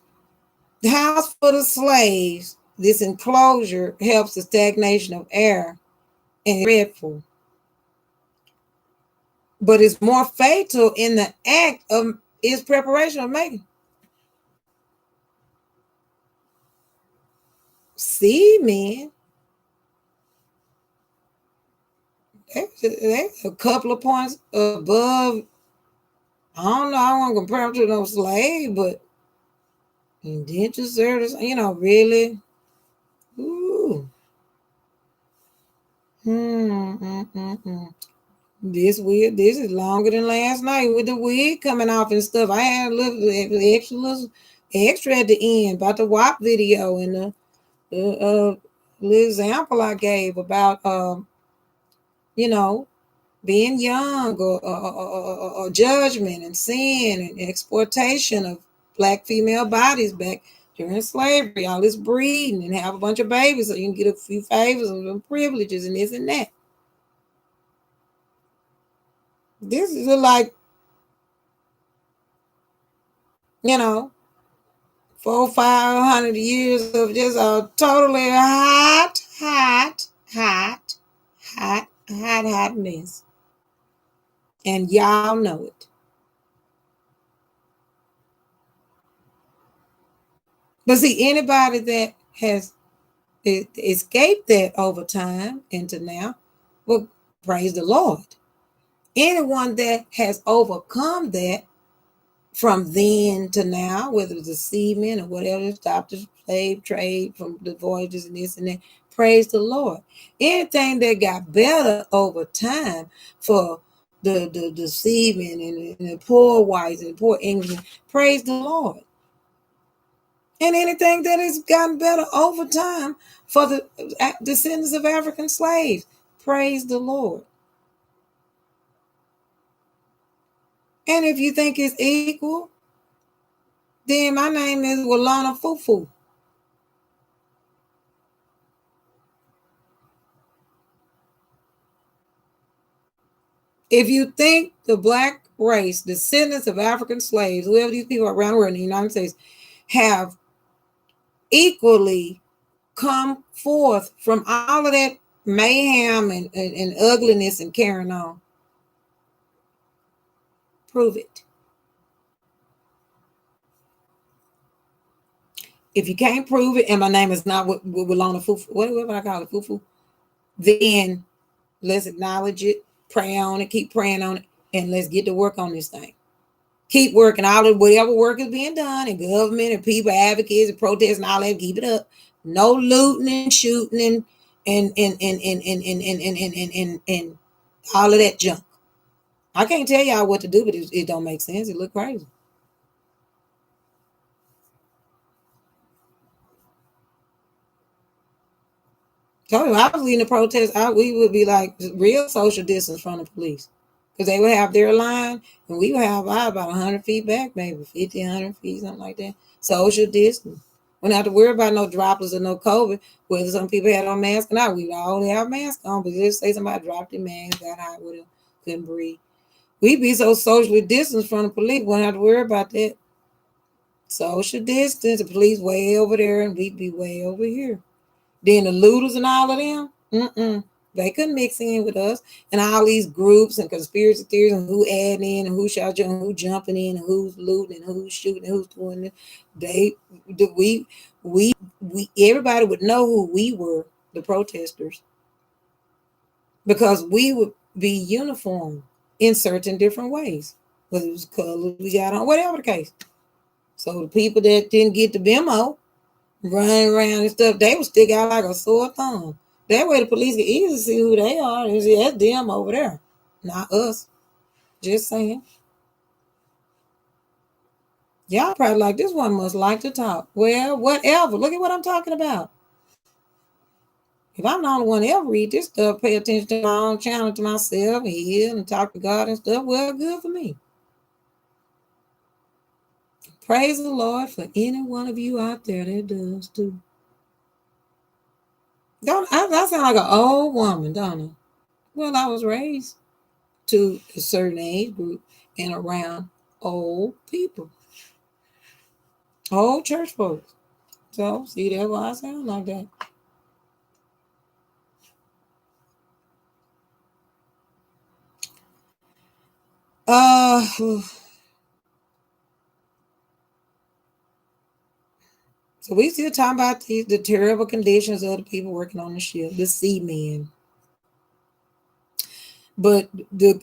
house for the slaves, this enclosure helps the stagnation of air and is dreadful. But it's more fatal in the act of its preparation of making. See, man, that's a couple of points above. I don't know. I don't want to compare them to no slave, but indentured service, really. Ooh. This is longer than last night with the wig coming off and stuff. I had a little extra at the end about the WAP video and the little example I gave about being young or judgment and sin and exploitation of black female bodies back during slavery, all this breeding and have a bunch of babies so you can get a few favors and privileges and this and that. This is like, 400-500 years of just a totally hot mess. And y'all know it. But see, anybody that has escaped that over time into now, well, praise the Lord. Anyone that has overcome that from then to now, whether it's the seamen or whatever, stopped the slave trade from the voyages and this and that, praise the Lord. Anything that got better over time for the seamen and the poor whites and the poor Englishmen, praise the Lord. And anything that has gotten better over time for the descendants of African slaves, praise the Lord. And if you think it's equal, then my name is Walana Fufu. If you think the black race, descendants of African slaves, whoever these people around here in the United States, have equally come forth from all of that mayhem and ugliness and carrying on, prove it. If you can't prove it, and my name is not Walana Fufu, what would I call it, Fufu? Then let's acknowledge it, pray on it, keep praying on it, and let's get to work on this thing. Keep working. All of whatever work is being done in government and people, advocates and protests and all that, keep it up. No looting and shooting and all of that junk. I can't tell y'all what to do, but it don't make sense. It look crazy. So if I was leading the protest, we would be like real social distance from the police. Because they would have their line, and we would have about 100 feet back, maybe 50, 100 feet, something like that. Social distance. We don't have to worry about no droplets or no COVID. Whether some people had on masks or not, we all have masks on. But just say somebody dropped their mask, got hot with them, couldn't breathe. We'd be so socially distanced from the police, we wouldn't have to worry about that. Social distance, the police way over there, and we'd be way over here. Then the looters and all of them, they couldn't mix in with us. And all these groups and conspiracy theories and who adding in and who shot you and who jumping in and who's looting and who's shooting and who's doing it. We everybody would know who we were, the protesters, because we would be uniform in certain different ways, whether it was colors we got on, whatever the case. So the people that didn't get the memo, running around and stuff, they would stick out like a sore thumb. That way the police can easily see who they are and see that's them over there, not us. Just saying. Y'all probably like, this one must like to talk. Well, whatever. Look at what I'm talking about. If I'm the only one ever read this stuff, pay attention to my own channel, to myself, and heal and talk to God and stuff, well, good for me. Praise the Lord for any one of you out there that does too. Don't I sound like an old woman, don't I? Well, I was raised to a certain age group and around old people, old church folks. So, see, that's why I sound like that. Uh, so we still talking about the terrible conditions of the people working on the ship, the seamen. But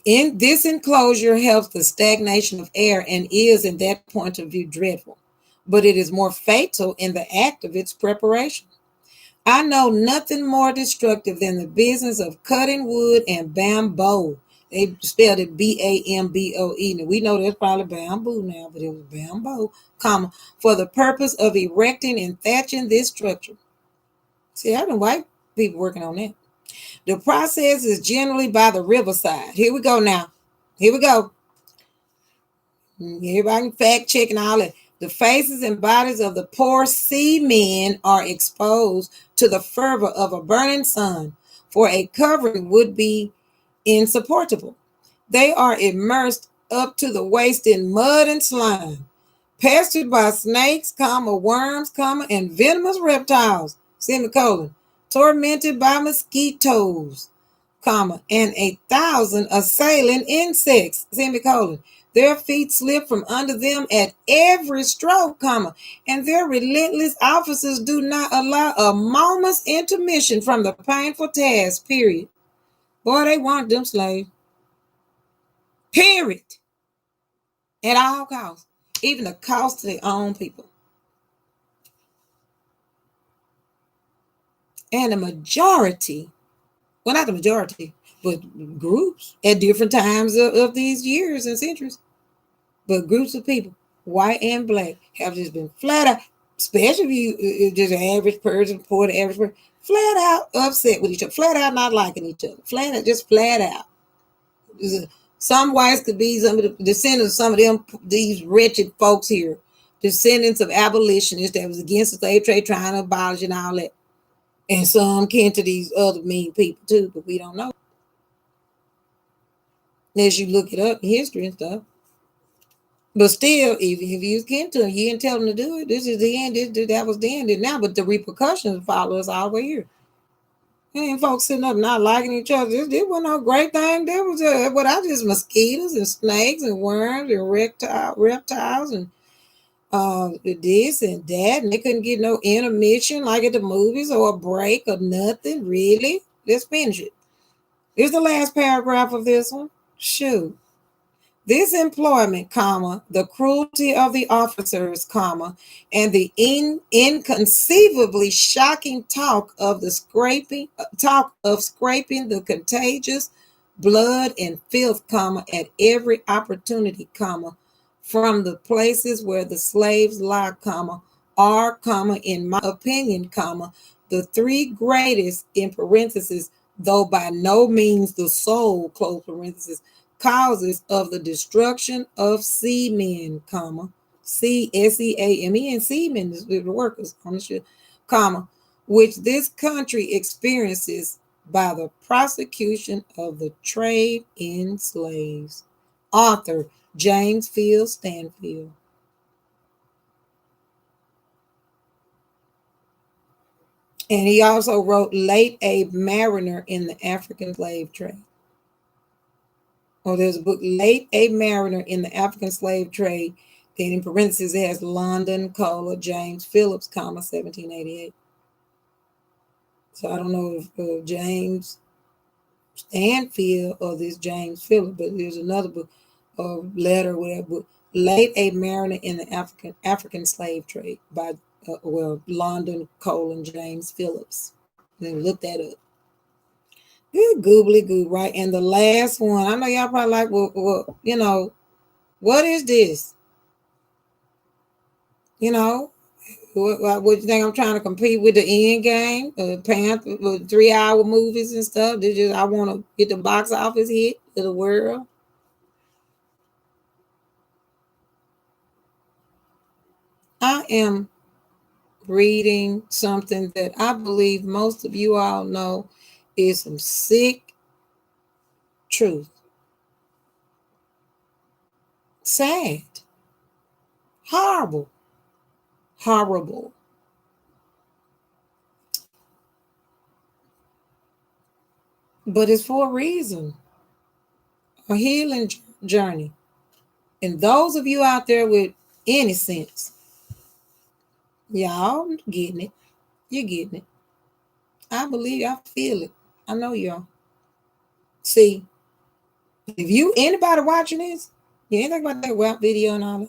in this enclosure helps the stagnation of air and is, in that point of view, dreadful. But it is more fatal in the act of its preparation. I know nothing more destructive than the business of cutting wood and bamboo. They spelled it Bamboe. Now we know that's probably bamboo now, but it was bamboo, comma, for the purpose of erecting and thatching this structure. See, I know white people working on that. The process is generally by the riverside. Here we go now. Here we go. Everybody can fact check and all that. The faces and bodies of the poor seamen are exposed to the fervor of a burning sun, for a covering would be insupportable. They are immersed up to the waist in mud and slime, pestered by snakes, comma, worms, comma, and venomous reptiles, semicolon, tormented by mosquitoes, comma, and 1,000 assailing insects, semicolon. Their feet slip from under them at every stroke, comma, and their relentless officers do not allow a moment's intermission from the painful task, period. Boy, they want them slaves. Period. At all costs. Even the cost to their own people. And the majority, well, not the majority, but groups at different times of these years and centuries, but groups of people, white and black, have just been flat out, especially if you just an average person, poor the average person, flat out upset with each other, flat out not liking each other, flat out, just flat out. Some whites could be some of the descendants of some of them, these wretched folks here, descendants of abolitionists that was against the slave trade, trying to abolish and all that. And some kin to these other mean people too, but we don't know. As you look it up in history and stuff. But still, even if you was kin to them, you didn't tell them to do it. This is the end. That was the end. And now, but the repercussions follow us all the way here. And folks sitting up not liking each other. This wasn't no great thing. There was what I just mosquitoes and snakes and worms and reptiles and this and that, and they couldn't get no intermission like at the movies or a break or nothing. Really, let's finish it. Here's the last paragraph of this one. Shoot. This employment, comma, the cruelty of the officers, comma, and the inconceivably shocking talk of scraping the contagious blood and filth, comma, at every opportunity, comma, from the places where the slaves lie, comma, are, comma, in my opinion, comma, the three greatest, in parentheses, though by no means the sole, close parentheses, causes of the destruction of seamen, comma, seame, and seamen is the workers on the ship, comma, which this country experiences by the prosecution of the trade in slaves. Author James Field Stanfield. And he also wrote Late Abe Mariner in the African Slave Trade. Oh, there's a book, Late Abe Mariner in the African Slave Trade. Then in parentheses, it has London Kohler, James Phillips, comma, 1788. So I don't know if James Stanfield or this James Phillips, but there's another book or letter, whatever book, Late Abe Mariner in the African Slave Trade by London Kohler, James Phillips. Then look that up. Good googly goo, right? And the last one, I know y'all probably like, well, what is this? What you think I'm trying to compete with the end game? Panther with 3 hour movies and stuff. They just I want to get the box office hit of the world. I am reading something that I believe most of you all know is some sick truth. Sad. Horrible. Horrible. But it's for a reason. A healing journey. And those of you out there with any sense, y'all getting it. You're getting it. I believe I feel it. I know y'all. See, if you anybody watching this, you ain't think about that WAP video and all that.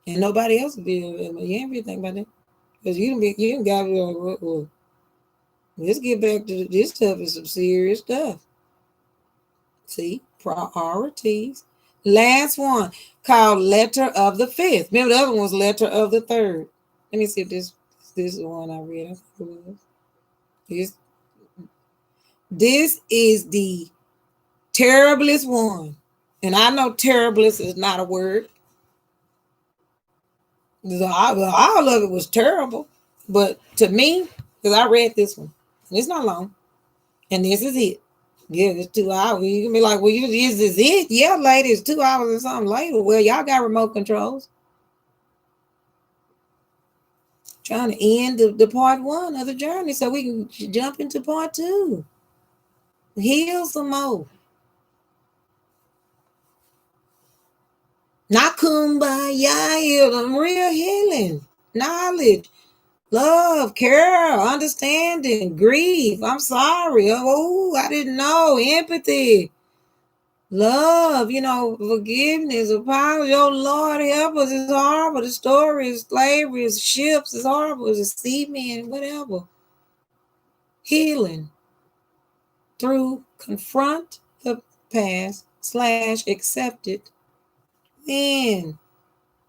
And nobody else video, but you ain't really think about that. Because you done got like, well, let's get back to this stuff is some serious stuff. See, priorities. Last one called Letter of the Fifth. Remember the other one was Letter of the Third. Let me see if this is the one I read. I think it was. This is the terriblest one. And I know terriblest is not a word. All of it was terrible. But to me, because I read this one, and it's not long. And this is it. Yeah, it's 2 hours. You can be like, well, is this it? Yeah, lady, it's 2 hours or something later. Well, y'all got remote controls. Trying to end the part one of the journey so we can jump into part two. Heal some more. Not kumbaya, healing, real healing, knowledge, love, care, understanding, grief. I'm sorry. Oh, I didn't know. Empathy, love, forgiveness, apology. Oh, Lord, help us. It's horrible. The story is slavery, it's ships, it's horrible. It's seamen, whatever. Healing through confront the past / accept it. Then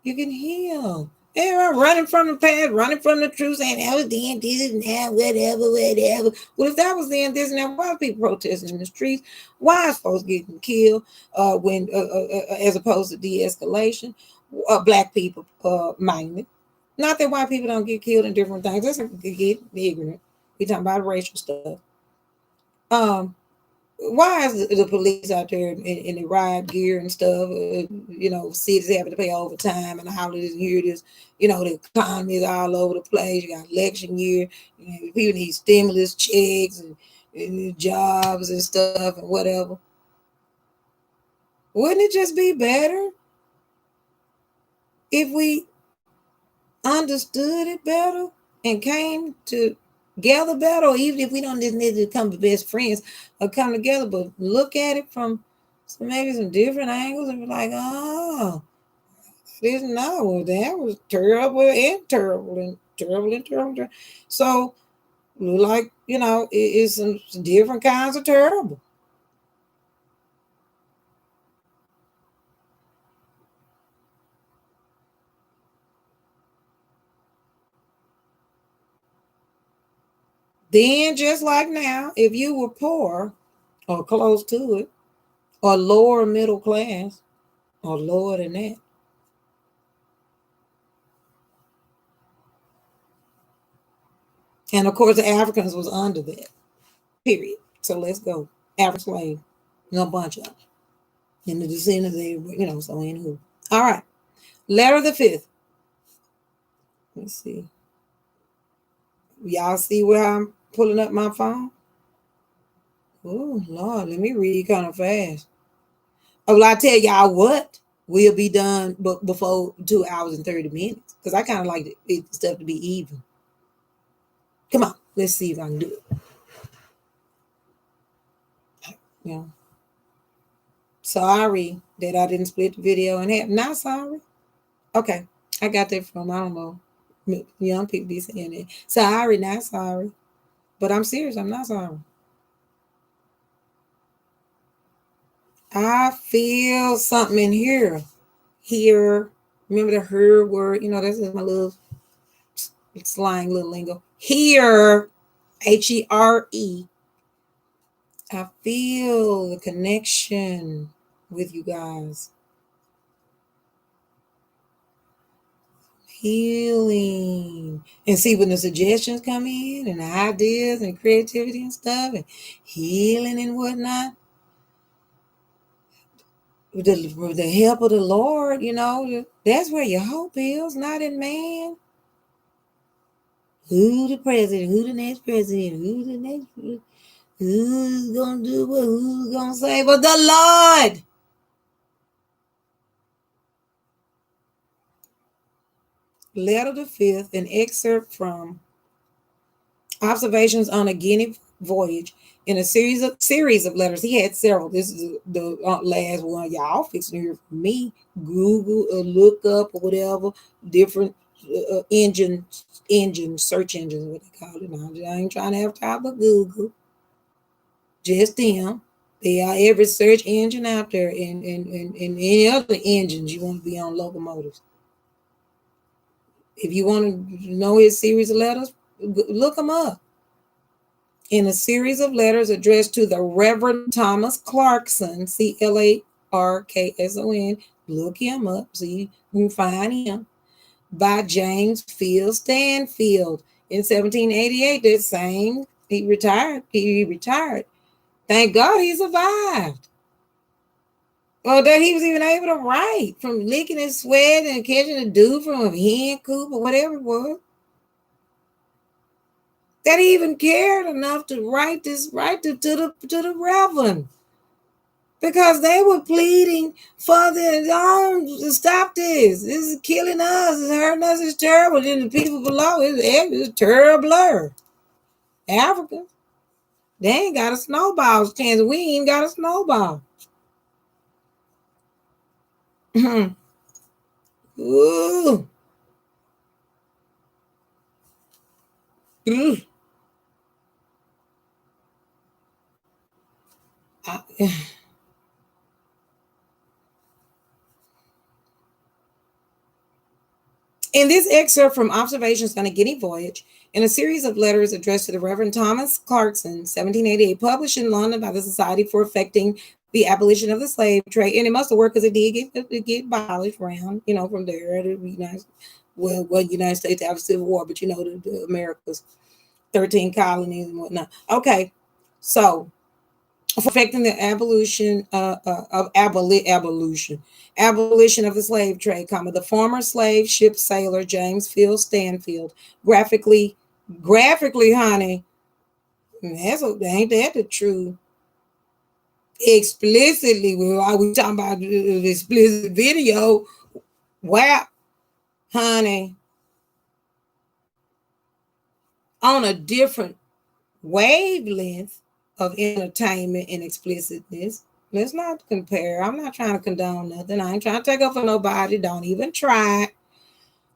you can heal. Everyone running from the past, running from the truth, saying that was then, this and that, whatever. Well, if that was then, this and that, why are people protesting in the streets? Why is folks getting killed when, as opposed to de-escalation? Black people mainly. Not that white people don't get killed in different things. Let's get ignorant. We talking about racial stuff. Why is the police out there in the riot gear and stuff? Cities having to pay overtime and the holidays and here it is. The economy is all over the place. You got election year. People need stimulus checks and jobs and stuff and whatever. Wouldn't it just be better if we understood it better and came together better, or even if we don't just need to become the best friends or come together, but look at it from maybe some different angles and be like, oh, this no, that was terrible and terrible and terrible and terrible. So, like, it's some different kinds of terrible. Then, just like now, if you were poor or close to it, or lower middle class, or lower than that, and of course, the Africans was under that. Period. So let's go. African slave, no bunch of them. In the descendants, so anywho. All right. Letter the fifth. Let's see. Y'all see where I'm pulling up my phone? Oh, Lord, let me read kind of fast. Oh, well, I tell y'all what will be done before 2 hours and 30 minutes. Because I kind of like the stuff to be even. Come on, let's see if I can do it. Yeah. Sorry that I didn't split the video in half. Not sorry. Okay. I got that from, I don't know, young people be saying it. Sorry, not sorry. But I'm serious. I'm not sorry. I feel something in here. Here. Remember the her word? That's my little slang little lingo. Here, Here. I feel the connection with you guys. Healing. And see, when the suggestions come in and the ideas and creativity and stuff and healing and whatnot, with the help of the Lord, that's where your hope is, not in man. Who the president, who the next president, who's gonna do what, who's gonna save us? The Lord. Letter the fifth, an excerpt from Observations on a Guinea Voyage in a series of letters. He had several. This is the last one. Y'all fixing to hear from me. Google or look up or whatever different search engines, what they call it now. I ain't trying to have time but Google. Just them. They are every search engine out there and any other engines you want to be on locomotives. If you want to know his series of letters, look them up. In a series of letters addressed to the Reverend Thomas Clarkson, Clarkson, look him up, see you can find him, by James Field Stanfield in 1788. That same, he retired. Thank God he survived. Well, that he was even able to write from licking his sweat and catching a dew from a hen coop or whatever it was. That he even cared enough to write to the Reverend. Because they were pleading for to stop this. This is killing us. It's hurting us. It's terrible. Then the people below, it's terrible. Africa, they ain't got a snowball's chance. We ain't got a snowball. Ooh. Ooh. In this excerpt from Observations on a Guinea Voyage, in a series of letters addressed to the Reverend Thomas Clarkson, 1788, published in London by the Society for Effecting the Abolition of the Slave Trade, and it must have worked because it did get abolished around, from there to United States after Civil War, but the Americas, 13 colonies and whatnot. Okay, so for affecting the abolition of the slave trade, the former slave ship sailor James Field Stanfield graphically, honey, ain't that the truth? Explicitly, we talking about the explicit video. Wow, honey, on a different wavelength of entertainment and explicitness. Let's not compare. I'm not trying to condone nothing. I ain't trying to take up for nobody. Don't even try.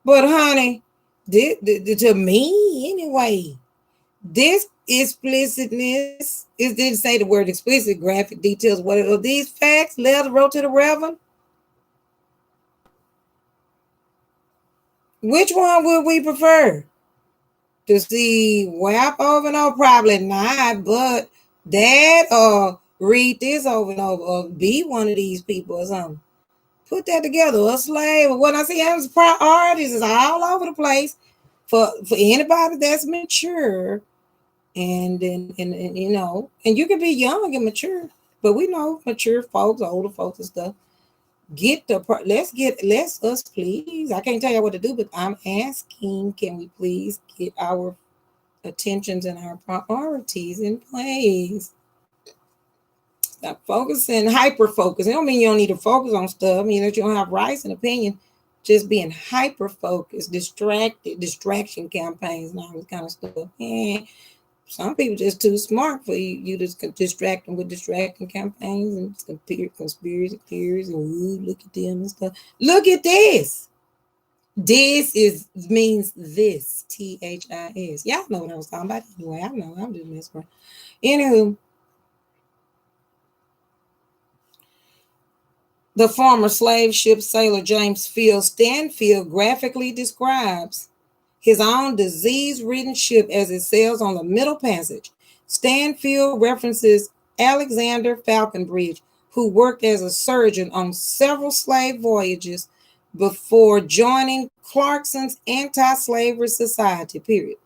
But honey, to me anyway, this explicitness didn't say the word explicit, graphic details. What are these facts? Letter wrote to the Reverend. Which one would we prefer? To see WAP over and over? Probably not, but that or read this over and over or be one of these people or something. Put that together. A slave. What I see as priorities is all over the place for anybody that's mature and you can be young and mature, but we know mature folks, older folks and stuff. Let's us please. I can't tell you what to do, but I'm asking, can we please get our attentions and our priorities in place? Stop focusing, hyper focus. It don't mean you don't need to focus on stuff. That you don't have rights and opinion. Just being hyper focused, distraction campaigns and all this kind of stuff. Some people just too smart for you. You just distract them with distracting campaigns and conspiracy theories and look at them and stuff. Look at this. This means this. THIS. Y'all know what I was talking about anyway. I know. I'm just messing around. Anywho, the former slave ship sailor James Field Stanfield graphically describes his own disease-ridden ship as it sails on the Middle Passage. Stanfield references Alexander Falconbridge, who worked as a surgeon on several slave voyages before joining Clarkson's Anti-Slavery Society, period.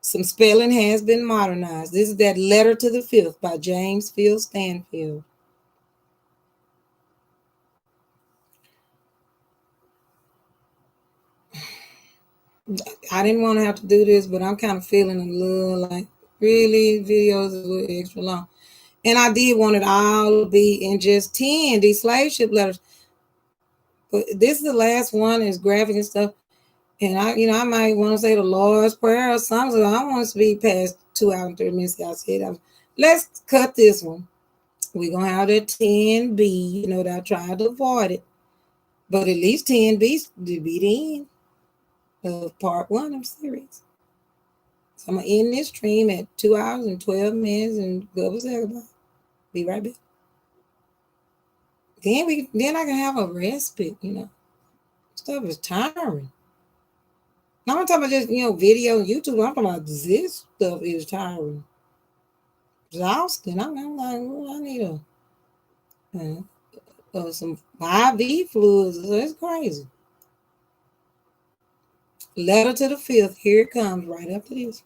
Some spelling has been modernized. This is that Letter to the Fifth by James Field Stanfield. I didn't want to have to do this, but I'm kind of feeling a little like, really, videos is a little extra long. And I did want it all to be in just 10, these slave ship letters. But this is the last one, is graphic and stuff. And I might want to say the Lord's Prayer or something. So I don't want us to be past 2 hours and 30 minutes. I said, let's cut this one. We're going to have that 10B, that I tried to avoid it. But at least 10B to be the end of part 1 of series. So I'm going to end this stream at 2 hours and 12 minutes and go with everybody. Be right back. Then I can have a respite, Stuff is tiring. Now I'm talking about just, video and YouTube. I'm talking about this stuff is tiring. Exhausting. I'm like, well, I need some IV fluids. It's crazy. Letter to the Fifth. Here it comes right after this.